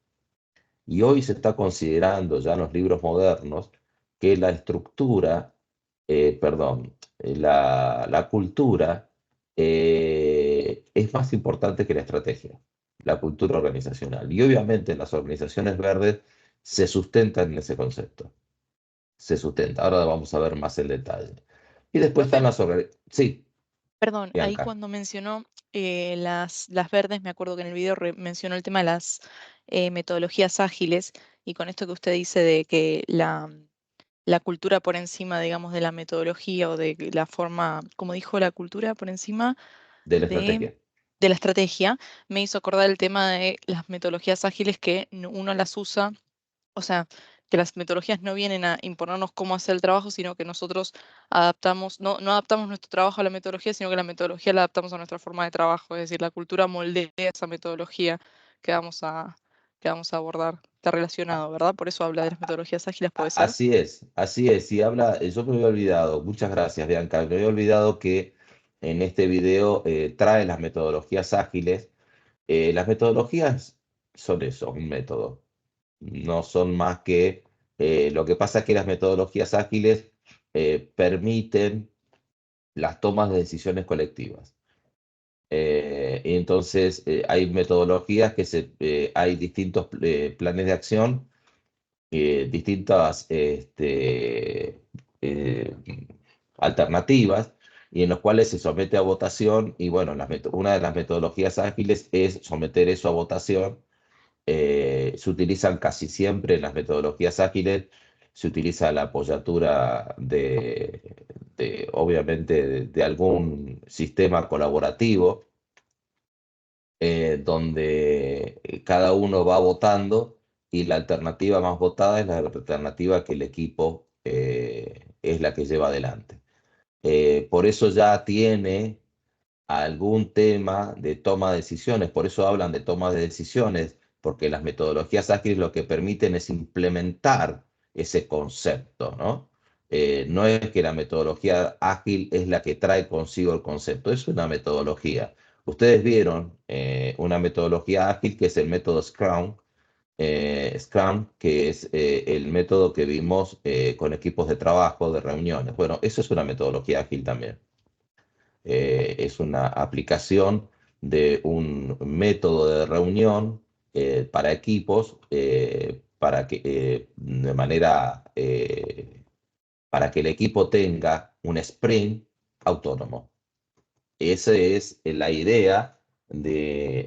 Y hoy se está considerando ya en los libros modernos que la estructura, la cultura es más importante que la estrategia, la cultura organizacional. Y obviamente las organizaciones verdes se sustentan en ese concepto. Se sustenta. Ahora vamos a ver más el detalle. Y después están las organizaciones. Sí. Perdón, ahí Bianca. cuando mencionó las verdes, me acuerdo que en el video mencionó el tema de las metodologías ágiles, y con esto que usted dice de que la cultura por encima, digamos, de la metodología o de la forma, como dijo, la cultura por encima De la estrategia. de la estrategia, me hizo acordar el tema de las metodologías ágiles que uno las usa, o sea, que las metodologías no vienen a imponernos cómo hacer el trabajo, sino que nosotros adaptamos, no adaptamos nuestro trabajo a la metodología, sino que la metodología la adaptamos a nuestra forma de trabajo, es decir, la cultura moldea esa metodología que vamos a abordar. Está relacionado, ¿verdad? Por eso habla de las metodologías ágiles, ¿puede ser? Así es, así es. Y habla, yo me había olvidado, muchas gracias, Bianca, me había olvidado que en este video trae las metodologías ágiles. Las metodologías son eso, un método. No son más que, lo que pasa es que las metodologías ágiles permiten las tomas de decisiones colectivas. Y entonces hay metodologías que hay distintos planes de acción, distintas alternativas, y en los cuales se somete a votación. Y bueno, una de las metodologías ágiles es someter eso a votación. Se utilizan casi siempre en las metodologías ágiles, se utiliza la apoyatura obviamente, de algún sistema colaborativo, donde cada uno va votando y la alternativa más votada es la alternativa que el equipo es la que lleva adelante. Por eso ya tiene algún tema de toma de decisiones, por eso hablan de toma de decisiones, porque las metodologías ágiles lo que permiten es implementar ese concepto, ¿no? No es que la metodología ágil es la que trae consigo el concepto, es una metodología. Ustedes vieron una metodología ágil que es el método Scrum, que es el método que vimos con equipos de trabajo, de reuniones. Bueno, eso es una metodología ágil también. Es una aplicación de un método de reunión para equipos, para que el equipo tenga un sprint autónomo. Esa es la idea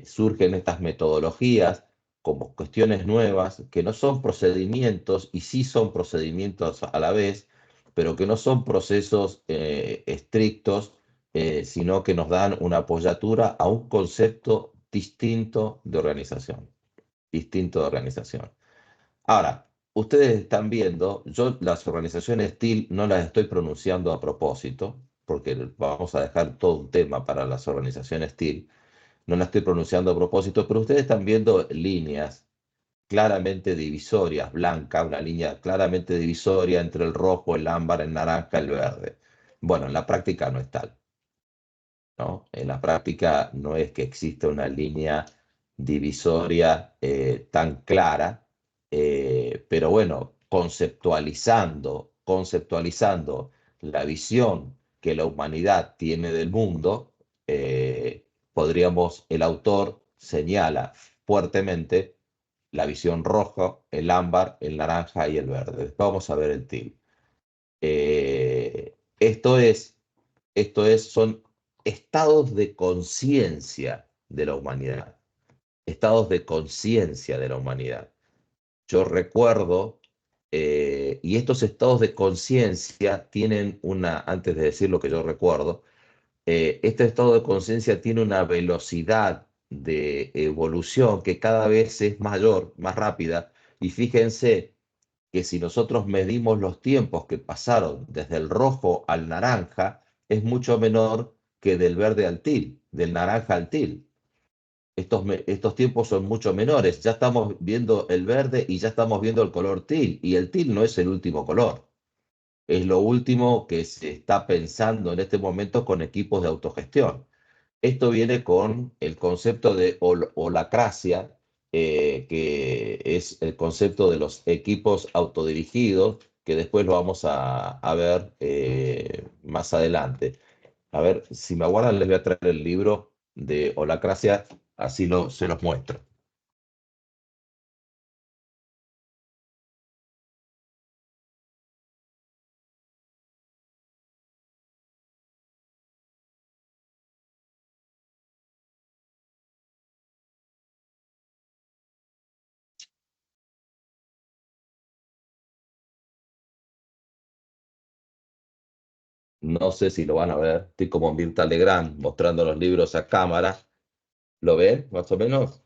surgen estas metodologías como cuestiones nuevas que no son procedimientos y sí son procedimientos a la vez, pero que no son procesos estrictos, sino que nos dan una apoyatura a un concepto distinto de organización. Distinto de organización. Ahora, ustedes están viendo, yo las organizaciones TIL no las estoy pronunciando a propósito, porque vamos a dejar todo un tema para las organizaciones TIL, no las estoy pronunciando a propósito, pero ustedes están viendo líneas claramente divisorias, blanca, una línea claramente divisoria entre el rojo, el ámbar, el naranja, el verde. Bueno, en la práctica no es tal, ¿no? En la práctica no es que exista una línea divisoria tan clara, pero bueno, conceptualizando la visión que la humanidad tiene del mundo, el autor señala fuertemente la visión roja, el ámbar, el naranja y el verde. Después vamos a ver el teal. Son estados de conciencia de la humanidad. Estados de conciencia de la humanidad. Yo recuerdo, y estos estados de conciencia tienen antes de decir lo que yo recuerdo, este estado de conciencia tiene una velocidad de evolución que cada vez es mayor, más rápida. Y fíjense que si nosotros medimos los tiempos que pasaron desde el rojo al naranja, es mucho menor que del verde al teal, del naranja al teal. Estos tiempos son mucho menores. Ya estamos viendo el verde y ya estamos viendo el color teal. Y el teal no es el último color. Es lo último que se está pensando en este momento con equipos de autogestión. Esto viene con el concepto de holacracia, que es el concepto de los equipos autodirigidos, que después lo vamos a ver más adelante. A ver, si me aguardan, les voy a traer el libro de holacracia, así se los muestro. No sé si lo van a ver. Estoy como Mirta Legrand mostrando los libros a cámara. ¿Lo ven, más o menos?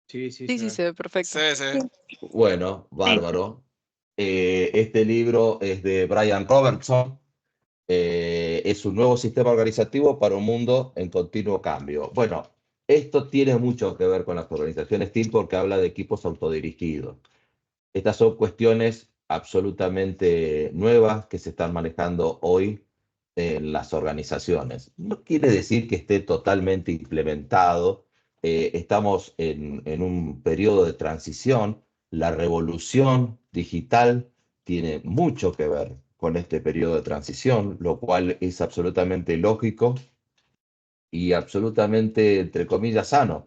Sí, sí, Sí, sí, se ve perfecto. Bueno, bárbaro. Este libro es de Brian Robertson. Es un nuevo sistema organizativo para un mundo en continuo cambio. Bueno, esto tiene mucho que ver con las organizaciones TIL porque habla de equipos autodirigidos. Estas son cuestiones absolutamente nuevas que se están manejando hoy en las organizaciones. No quiere decir que esté totalmente implementado. Estamos en un periodo de transición. La revolución digital tiene mucho que ver con este periodo de transición, lo cual es absolutamente lógico y absolutamente, entre comillas, sano,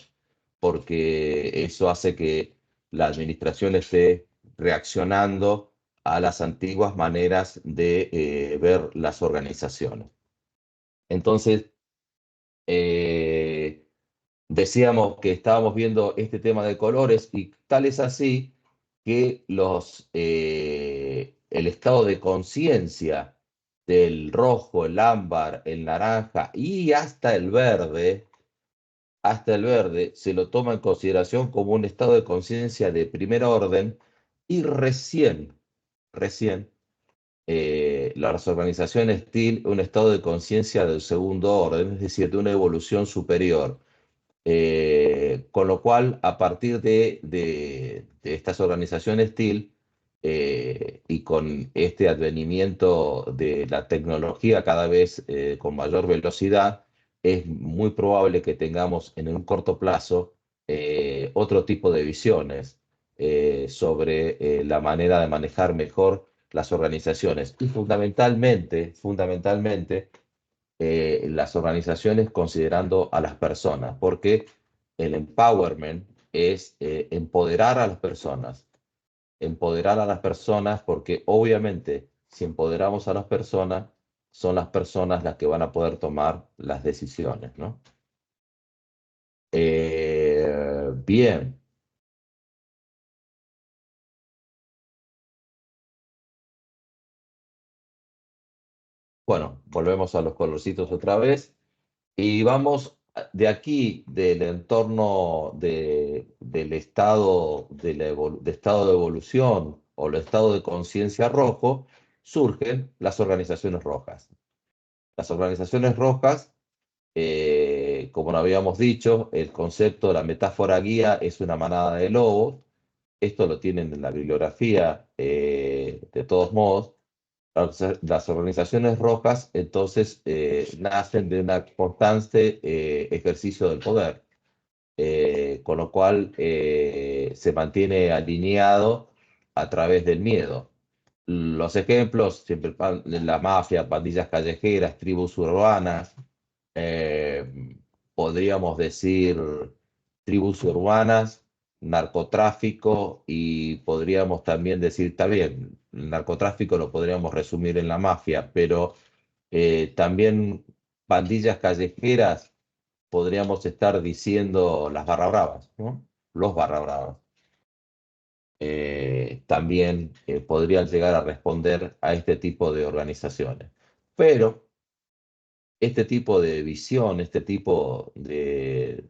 porque eso hace que la administración esté reaccionando a las antiguas maneras de ver las organizaciones. Entonces, eh, decíamos que estábamos viendo este tema de colores y tal es así que el estado de conciencia del rojo, el ámbar, el naranja y hasta el verde se lo toma en consideración como un estado de conciencia de primer orden y recién las organizaciones TIL un estado de conciencia del segundo orden, es decir, de una evolución superior. Con lo cual, a partir de estas organizaciones TIL y con este advenimiento de la tecnología cada vez con mayor velocidad, es muy probable que tengamos en un corto plazo otro tipo de visiones sobre la manera de manejar mejor las organizaciones y fundamentalmente las organizaciones considerando a las personas, porque el empowerment es empoderar a las personas porque obviamente si empoderamos a las personas, son las personas las que van a poder tomar las decisiones, ¿no? Bien. Bueno, volvemos a los colorcitos otra vez y vamos de aquí, del entorno del estado de estado de evolución o el estado de conciencia rojo, surgen las organizaciones rojas. Las organizaciones rojas, como lo habíamos dicho, el concepto de la metáfora guía es una manada de lobos. Esto lo tienen en la bibliografía, de todos modos. Las organizaciones rojas, entonces, nacen de un constante ejercicio del poder, con lo cual se mantiene alineado a través del miedo. Los ejemplos, siempre la mafia, pandillas callejeras, tribus urbanas, eh, podríamos decir tribus urbanas, narcotráfico y podríamos también decir, está bien, el narcotráfico lo podríamos resumir en la mafia, pero también pandillas callejeras podríamos estar diciendo las barra bravas, ¿no? Los barra bravas. También podrían llegar a responder a este tipo de organizaciones. Pero este tipo de visión, este tipo de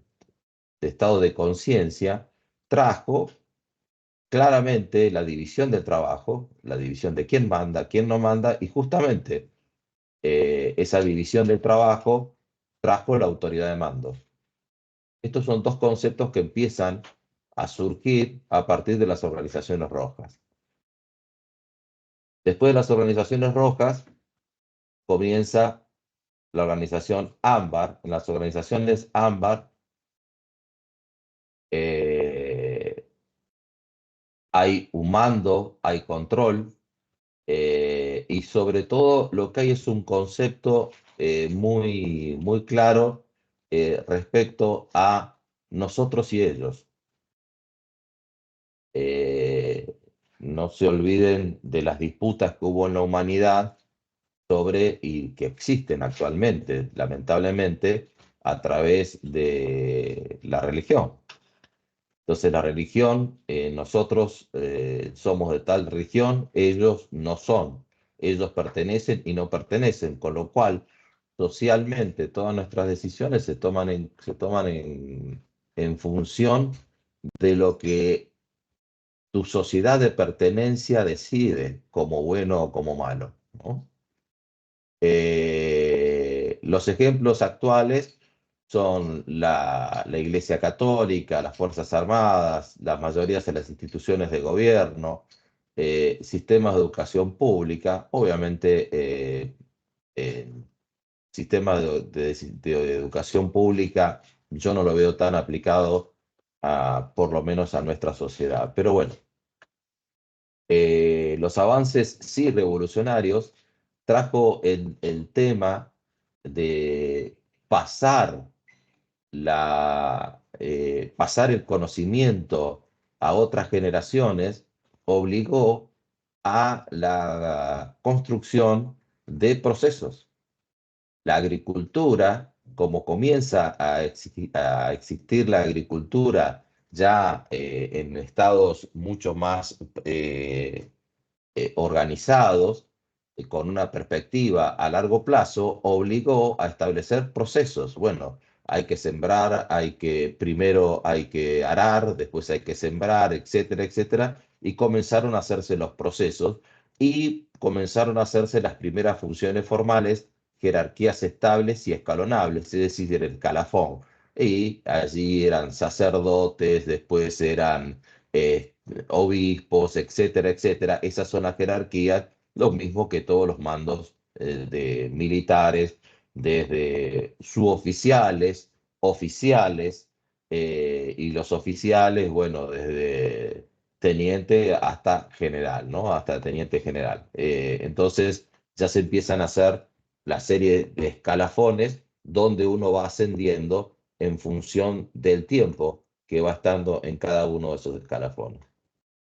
estado de conciencia, trajo claramente la división del trabajo, la división de quién manda, quién no manda, y justamente esa división del trabajo trajo la autoridad de mando. Estos son dos conceptos que empiezan a surgir a partir de las organizaciones rojas. Después de las organizaciones rojas, comienza la organización ámbar. En las organizaciones ámbar hay un mando, hay control, y sobre todo lo que hay es un concepto muy claro respecto a nosotros y ellos. No se olviden de las disputas que hubo en la humanidad sobre y que existen actualmente, lamentablemente, a través de la religión. Entonces la religión, nosotros somos de tal religión, ellos no son. Ellos pertenecen y no pertenecen, con lo cual socialmente todas nuestras decisiones se toman en función de lo que tu sociedad de pertenencia decide como bueno o como malo, ¿no? Los ejemplos actuales son la Iglesia Católica, las Fuerzas Armadas, las mayorías de las instituciones de gobierno, sistemas de educación pública, obviamente sistemas de educación pública yo no lo veo tan aplicado por lo menos a nuestra sociedad. Pero bueno, los avances sí revolucionarios trajo el tema de pasar pasar el conocimiento a otras generaciones, obligó a la construcción de procesos. La agricultura, como comienza a existir la agricultura ya en estados mucho más organizados, con una perspectiva a largo plazo, obligó a establecer procesos. Bueno, hay que sembrar, primero hay que arar, después hay que sembrar, etcétera, etcétera, y comenzaron a hacerse los procesos y comenzaron a hacerse las primeras funciones formales, jerarquías estables y escalonables, es decir, el escalafón. Y allí eran sacerdotes, después eran obispos, etcétera, etcétera. Esas son las jerarquías, lo mismo que todos los mandos de militares, desde suboficiales, oficiales, y los oficiales, bueno, desde teniente hasta general, ¿no? Hasta teniente general. Entonces ya se empiezan a hacer la serie de escalafones donde uno va ascendiendo en función del tiempo que va estando en cada uno de esos escalafones.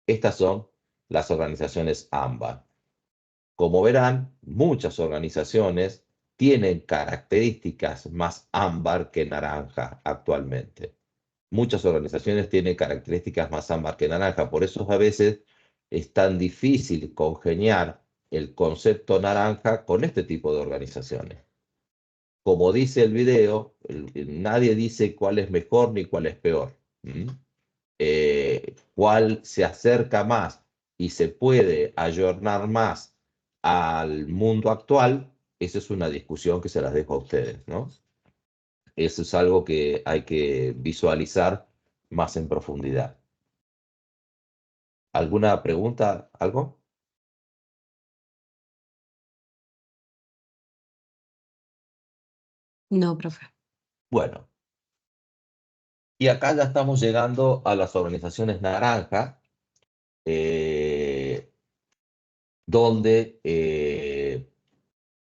Estas son las organizaciones ámbar. Como verán, muchas organizaciones tienen características más ámbar que naranja actualmente. Muchas organizaciones tienen características más ámbar que naranja, por eso a veces es tan difícil congeniar el concepto naranja con este tipo de organizaciones. Como dice el video, nadie dice cuál es mejor ni cuál es peor. Cuál se acerca más y se puede ayornar más al mundo actual, esa es una discusión que se las dejo a ustedes, ¿no? Eso es algo que hay que visualizar más en profundidad. ¿Alguna pregunta? ¿Algo? No, profe. Bueno, y acá ya estamos llegando a las organizaciones naranjas, donde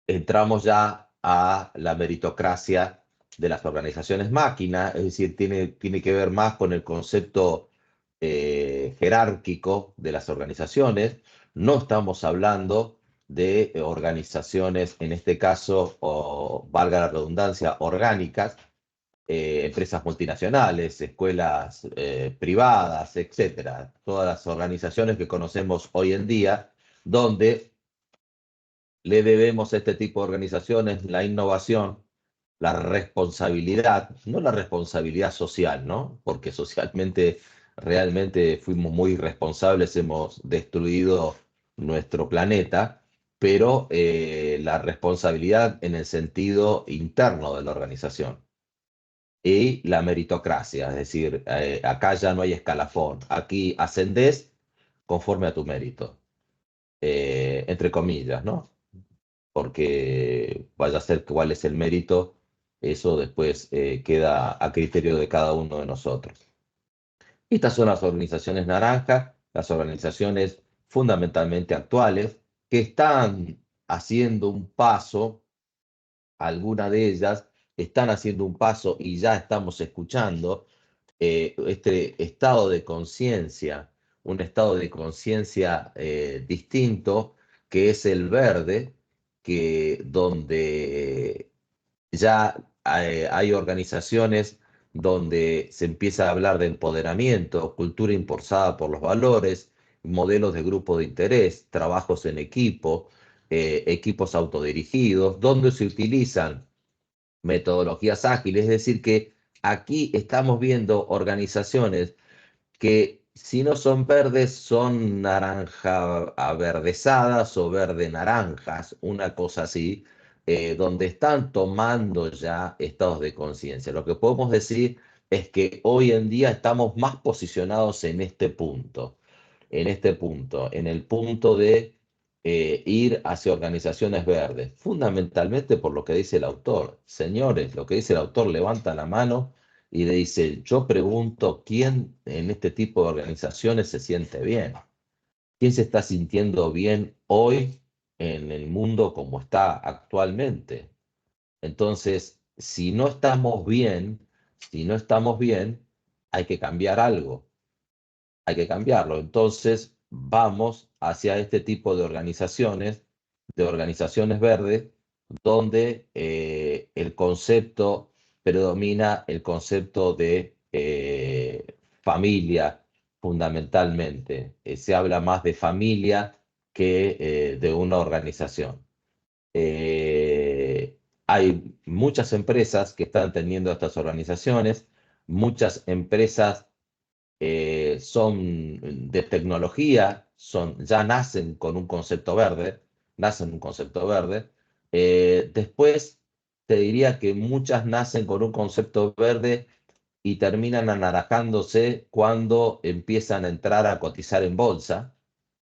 entramos ya a la meritocracia de las organizaciones máquina, es decir, tiene que ver más con el concepto jerárquico de las organizaciones. No estamos hablando de organizaciones, en este caso, o valga la redundancia, orgánicas, empresas multinacionales, escuelas privadas, etcétera. Todas las organizaciones que conocemos hoy en día, donde le debemos a este tipo de organizaciones la innovación, la responsabilidad, no la responsabilidad social, ¿no? Porque socialmente realmente fuimos muy irresponsables, hemos destruido nuestro planeta, pero la responsabilidad en el sentido interno de la organización. Y la meritocracia, es decir, acá ya no hay escalafón, aquí ascendés conforme a tu mérito, entre comillas, ¿no? Porque vaya a ser cuál es el mérito, eso después queda a criterio de cada uno de nosotros. Estas son las organizaciones naranjas, las organizaciones fundamentalmente actuales, que están haciendo un paso, algunas de ellas están haciendo un paso y ya estamos escuchando este estado de conciencia, un estado de conciencia distinto, que es el verde, que donde ya hay organizaciones donde se empieza a hablar de empoderamiento, cultura impulsada por los valores, modelos de grupo de interés, trabajos en equipo, equipos autodirigidos, donde se utilizan metodologías ágiles, es decir, que aquí estamos viendo organizaciones que si no son verdes son naranja averdezadas o verde naranjas, una cosa así, donde están tomando ya estados de conciencia. Lo que podemos decir es que hoy en día estamos más posicionados en el punto de ir hacia organizaciones verdes, fundamentalmente por lo que dice el autor. Señores, lo que dice el autor, levanta la mano y le dice, yo pregunto, ¿quién en este tipo de organizaciones se siente bien? ¿Quién se está sintiendo bien hoy en el mundo como está actualmente? Entonces, si no estamos bien, hay que cambiar algo, hay que cambiarlo. Entonces, vamos hacia este tipo de organizaciones verdes, donde el concepto predomina el concepto de familia, fundamentalmente. Se habla más de familia que de una organización. Hay muchas empresas que están teniendo estas organizaciones, muchas empresas son de tecnología, ya nacen con un concepto verde, nacen un concepto verde. Después te diría que muchas nacen con un concepto verde y terminan anaranjándose cuando empiezan a entrar a cotizar en bolsa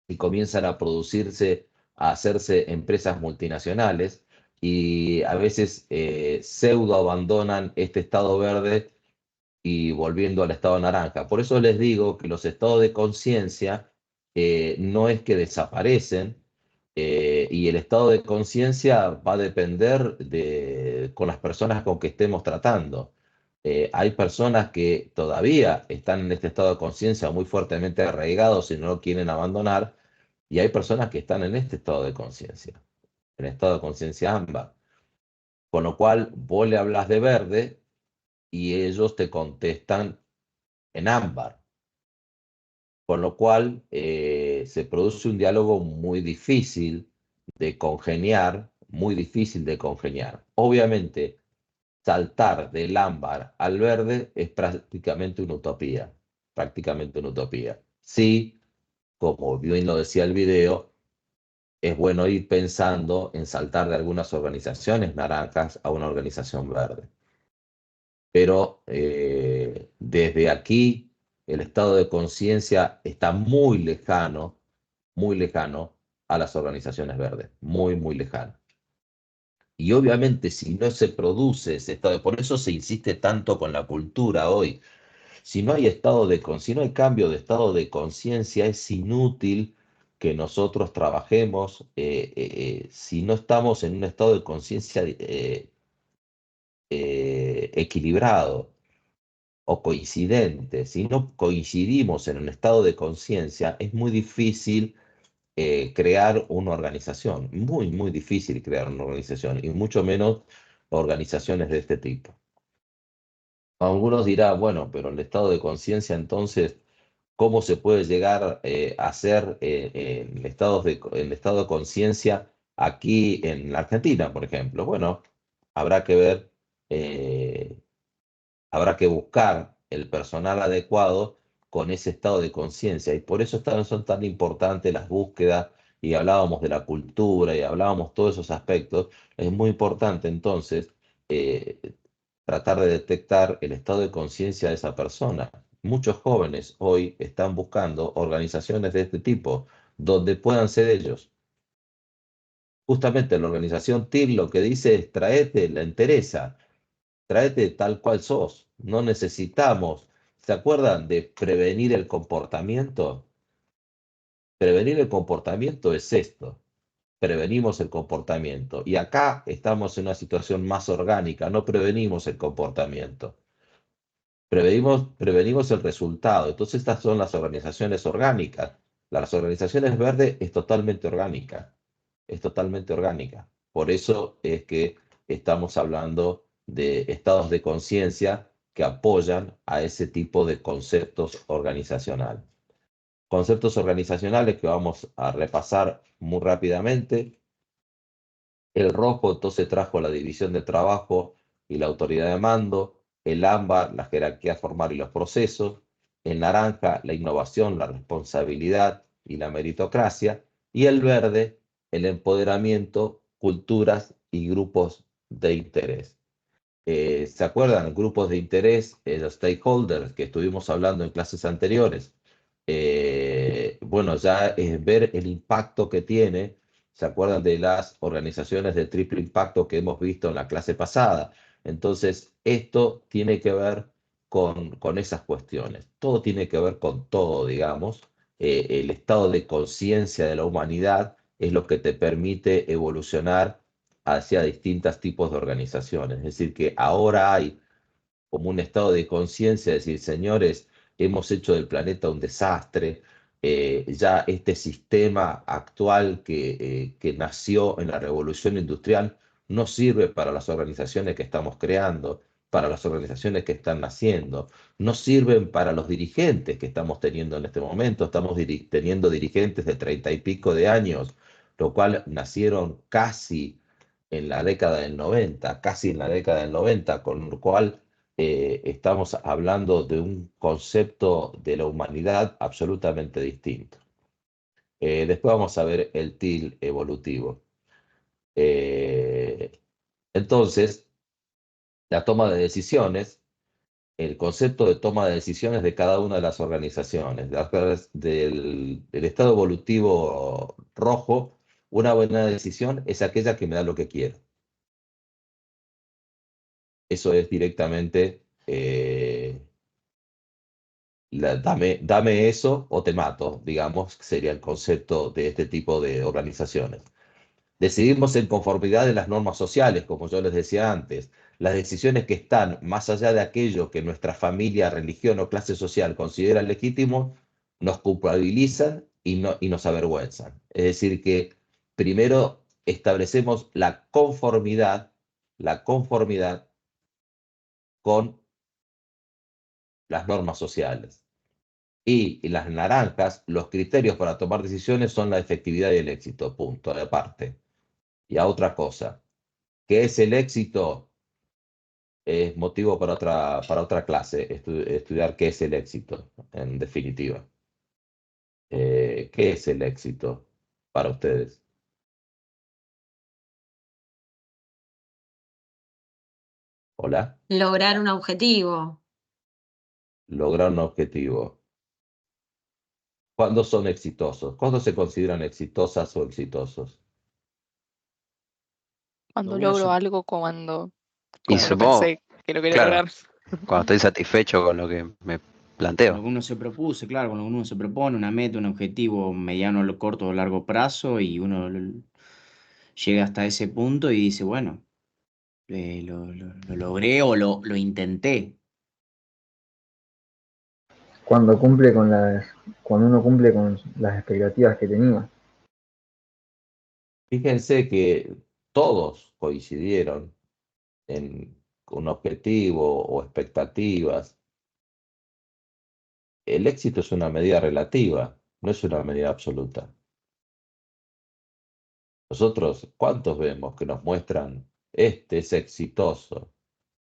y comienzan a producirse, a hacerse empresas multinacionales y a veces pseudo abandonan este estado verde y volviendo al estado naranja. Por eso les digo que los estados de conciencia no es que desaparecen, y el estado de conciencia va a depender con las personas con que estemos tratando. Hay personas que todavía están en este estado de conciencia muy fuertemente arraigados y no lo quieren abandonar, y hay personas que están en este estado de conciencia, en estado de conciencia ámbar. Con lo cual, vos le hablas de verde y ellos te contestan en ámbar, con lo cual se produce un diálogo muy difícil de congeniar, muy difícil de congeniar. Obviamente, saltar del ámbar al verde es prácticamente una utopía, prácticamente una utopía. Sí, como bien lo decía el video, es bueno ir pensando en saltar de algunas organizaciones naranjas a una organización verde. Pero desde aquí el estado de conciencia está muy lejano a las organizaciones verdes, muy, muy lejano. Y obviamente si no se produce ese estado, por eso se insiste tanto con la cultura hoy. Si no hay si no hay cambio de estado de conciencia, es inútil que nosotros trabajemos si no estamos en un estado de conciencia equilibrado o coincidente. Si no coincidimos en un estado de conciencia, es muy difícil crear una organización. Muy, muy difícil crear una organización, y mucho menos organizaciones de este tipo. Algunos dirán, bueno, pero el estado de conciencia, entonces, ¿cómo se puede llegar a hacer en en estado de conciencia aquí en la Argentina, por ejemplo? Bueno, habrá que ver, habrá que buscar el personal adecuado con ese estado de conciencia. Y por eso son tan importantes las búsquedas, y hablábamos de la cultura y hablábamos todos esos aspectos. Es muy importante entonces eh, tratar de detectar el estado de conciencia de esa persona. Muchos jóvenes hoy están buscando organizaciones de este tipo donde puedan ser ellos. Justamente la organización TIL lo que dice es traete la entereza, traete tal cual sos. No necesitamos, ¿se acuerdan de prevenir el comportamiento? Prevenir el comportamiento es esto. Prevenimos el comportamiento. Y acá estamos en una situación más orgánica, no prevenimos el comportamiento. Prevenimos el resultado. Entonces estas son las organizaciones orgánicas. Las organizaciones verdes es totalmente orgánica. Es totalmente orgánica. Por eso es que estamos hablando de estados de conciencia que apoyan a ese tipo de conceptos organizacionales. Conceptos organizacionales que vamos a repasar muy rápidamente. El rojo entonces trajo la división de trabajo y la autoridad de mando. El ámbar, la jerarquía formal y los procesos. El naranja, la innovación, la responsabilidad y la meritocracia. Y el verde, el empoderamiento, culturas y grupos de interés. ¿Se acuerdan? Grupos de interés, los stakeholders que estuvimos hablando en clases anteriores. Bueno, ya es ver el impacto que tiene. ¿Se acuerdan de las organizaciones de triple impacto que hemos visto en la clase pasada? Entonces, esto tiene que ver con esas cuestiones. Todo tiene que ver con todo, digamos. El estado de conciencia de la humanidad es lo que te permite evolucionar hacia distintos tipos de organizaciones. Es decir, que ahora hay como un estado de conciencia, decir, señores, hemos hecho del planeta un desastre, ya este sistema actual que nació en la revolución industrial no sirve para las organizaciones que estamos creando, para las organizaciones que están naciendo, no sirven para los dirigentes que estamos teniendo en este momento. Estamos teniendo dirigentes de 30 y pico de años, lo cual nacieron casi en la década del 90, casi en la década del 90, con lo cual estamos hablando de un concepto de la humanidad absolutamente distinto. Después vamos a ver el TIL evolutivo. Eh, entonces, la toma de decisiones, el concepto de toma de decisiones de cada una de las organizaciones. Del estado evolutivo rojo, una buena decisión es aquella que me da lo que quiero. Eso es directamente, dame eso o te mato, digamos, sería el concepto de este tipo de organizaciones. Decidimos en conformidad de las normas sociales, como yo les decía antes. Las decisiones que están más allá de aquello que nuestra familia, religión o clase social consideran legítimo, nos culpabilizan y nos avergüenzan. Es decir, que primero establecemos la conformidad con las normas sociales. Y las naranjas, los criterios para tomar decisiones son la efectividad y el éxito, punto, aparte. Y a otra cosa, ¿qué es el éxito? Es motivo para otra clase, estudiar qué es el éxito, en definitiva. ¿Qué es el éxito para ustedes? Hola, Lograr un objetivo. lograr un objetivo. ¿Cuándo son exitosos? ¿Cuándo se consideran exitosas o exitosos? Cuando Uno logro se- algo, cuando Y no supongo, pensé que lo quería claro, lograr. cuando estoy satisfecho con lo que me Con lo planteo. que uno se propuso, claro, cuando uno se propone una meta, un objetivo mediano, corto o largo plazo y uno llega hasta ese punto y dice, bueno, lo logré o lo intenté. Cuando uno cumple con las expectativas que tenía. Fíjense que todos coincidieron en un objetivo o expectativas. El éxito es una medida relativa, no es una medida absoluta. Nosotros, ¿cuántos vemos que nos muestran este es exitoso?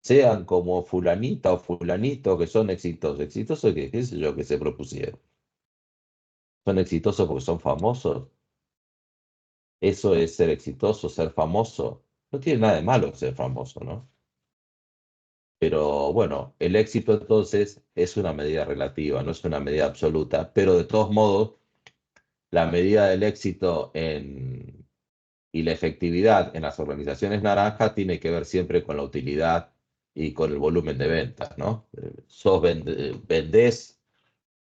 Sean como fulanita o fulanito que son exitosos. ¿Exitosos qué sé yo, que se propusieron? ¿Son exitosos porque son famosos? Eso es ser exitoso, ser famoso. No tiene nada de malo ser famoso, ¿no? Pero bueno, el éxito entonces es una medida relativa, no es una medida absoluta, pero de todos modos, la medida del éxito y la efectividad en las organizaciones naranja tiene que ver siempre con la utilidad y con el volumen de ventas, ¿no? Vendés,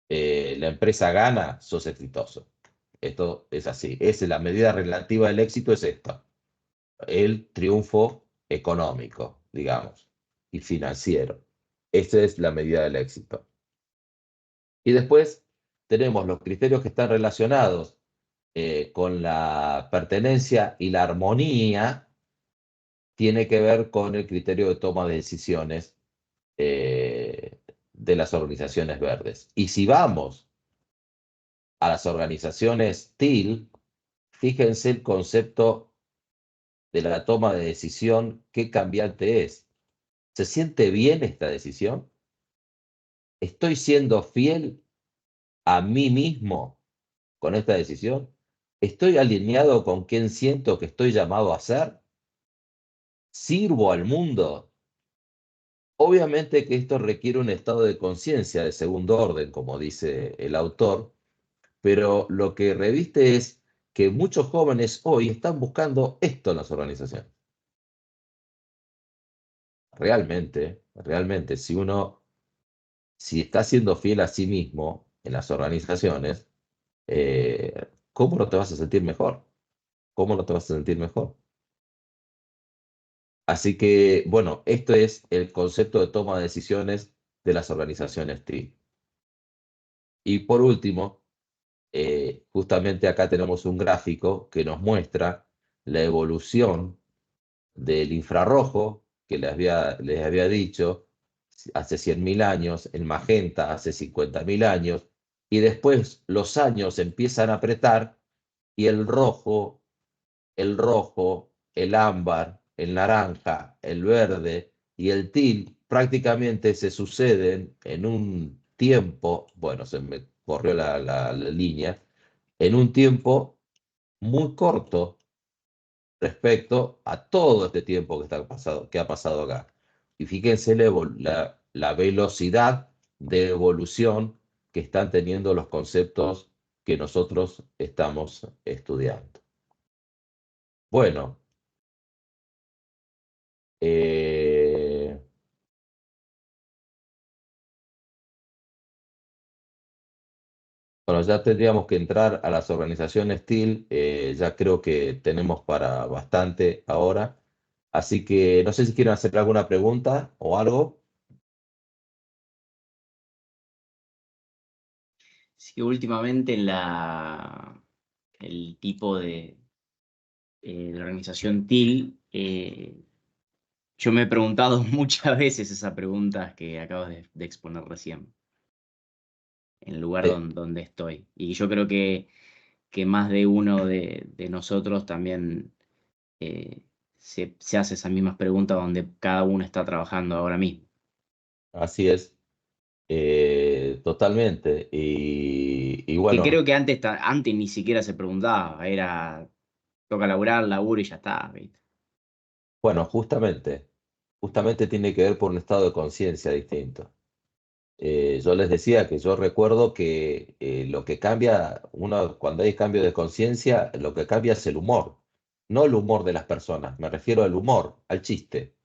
la empresa gana, sos exitoso. Esto es así. La medida relativa del éxito es esta, el triunfo económico, digamos, y financiero. Esa es la medida del éxito. Y después tenemos los criterios que están relacionados con la pertenencia y la armonía, tiene que ver con el criterio de toma de decisiones de las organizaciones verdes. Y si vamos a las organizaciones TIL, fíjense el concepto de la toma de decisión, qué cambiante es. ¿Se siente bien esta decisión? ¿Estoy siendo fiel a mí mismo con esta decisión? ¿Estoy alineado con quien siento que estoy llamado a ser? ¿Sirvo al mundo? Obviamente que esto requiere un estado de conciencia de segundo orden, como dice el autor, pero lo que reviste es que muchos jóvenes hoy están buscando esto en las organizaciones. Realmente, si está siendo fiel a sí mismo en las organizaciones, ¿cómo no te vas a sentir mejor? ¿Cómo no te vas a sentir mejor? Así que, bueno, esto es el concepto de toma de decisiones de las organizaciones TI. Y por último, justamente acá tenemos un gráfico que nos muestra la evolución del infrarrojo, que les había dicho, hace 100.000 años, el magenta hace 50.000 años, y después los años empiezan a apretar y el ámbar, el naranja, el verde y el til prácticamente se suceden en un tiempo, bueno, se me corrió la línea, en un tiempo muy corto respecto a todo este tiempo que ha pasado acá. Y fíjense la velocidad de evolución que están teniendo los conceptos que nosotros estamos estudiando. Bueno, eh, bueno, ya tendríamos que entrar a las organizaciones TIL, ya creo que tenemos para bastante ahora, así que no sé si quieren hacer alguna pregunta o algo. Sí, últimamente el tipo de organización TIL, yo me he preguntado muchas veces esas preguntas que acabas de exponer recién. en el lugar Sí. donde estoy. Y yo creo que más de uno de nosotros también se hace esas mismas preguntas donde cada uno está trabajando ahora mismo. Así es, totalmente. Y Que bueno, creo que antes ni siquiera se preguntaba, era toca laburar, laburo y ya está, ¿viste? bueno, justamente tiene que ver por un estado de conciencia distinto. Yo les decía que yo recuerdo que lo que cambia, cuando hay cambio de conciencia, lo que cambia es el humor, no el humor de las personas, me refiero al humor, al chiste.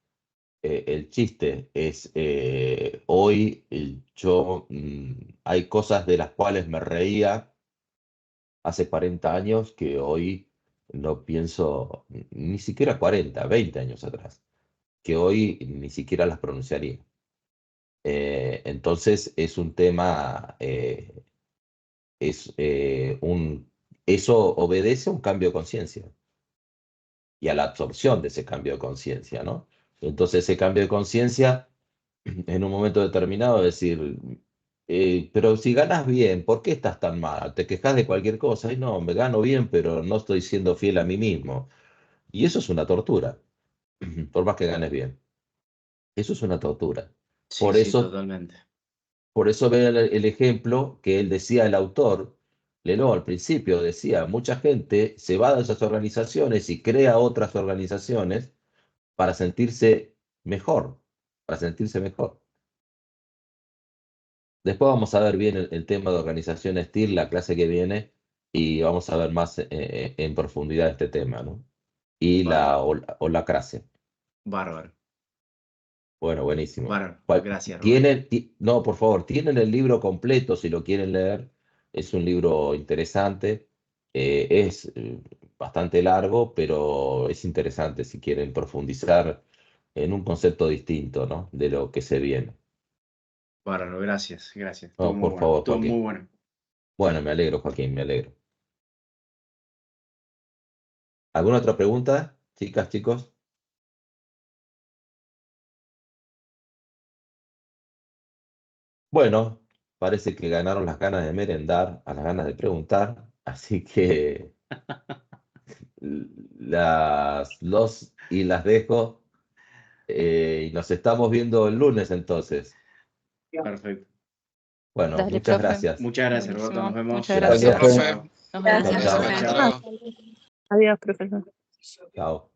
El chiste es, hoy hay cosas de las cuales me reía hace 40 años que hoy no pienso, ni siquiera 40, 20 años atrás, que hoy ni siquiera las pronunciaría. Entonces es un tema, es, eso obedece a un cambio de conciencia y a la absorción de ese cambio de conciencia, ¿no? Entonces ese cambio de conciencia, en un momento determinado, decir, pero si ganas bien, ¿por qué estás tan mal? ¿Te quejas de cualquier cosa? Y no, me gano bien, pero no estoy siendo fiel a mí mismo. Y eso es una tortura, por más que ganes bien. Eso es una tortura. Sí, Por sí, eso totalmente. Por eso ve el ejemplo que él decía, el autor, Leló al principio decía, mucha gente se va de esas organizaciones y crea otras organizaciones para sentirse mejor, para sentirse mejor. Después vamos a ver bien el tema de organización STIR, la clase que viene, y vamos a ver más en profundidad este tema, ¿no? Y la Bárbaro, holacracia. bárbaro, Bueno, buenísimo. bárbaro. Gracias, Rubén. No, por favor, tienen el libro completo si lo quieren leer. Es un libro interesante. Es bastante largo, pero es interesante si quieren profundizar en un concepto distinto, ¿no? De lo que se viene. Bárbaro, gracias, gracias. Estuvo No, muy por bueno, favor, estuvo muy Joaquín. bueno. Bueno, me alegro, Joaquín, me alegro. ¿Alguna otra pregunta, chicas, chicos? Bueno, parece que ganaron las ganas de merendar a las ganas de preguntar, así que las dejo y nos estamos viendo el lunes entonces. Perfecto. Bueno, Dale, muchas profe. gracias. Muchas gracias, Roberto. Nos Buenísimo. vemos. Muchas Gracias. gracias. Profe. Nos vemos. Gracias, Chao, Gracias, chao. profe. Hasta luego. Adiós, profesor. Chao.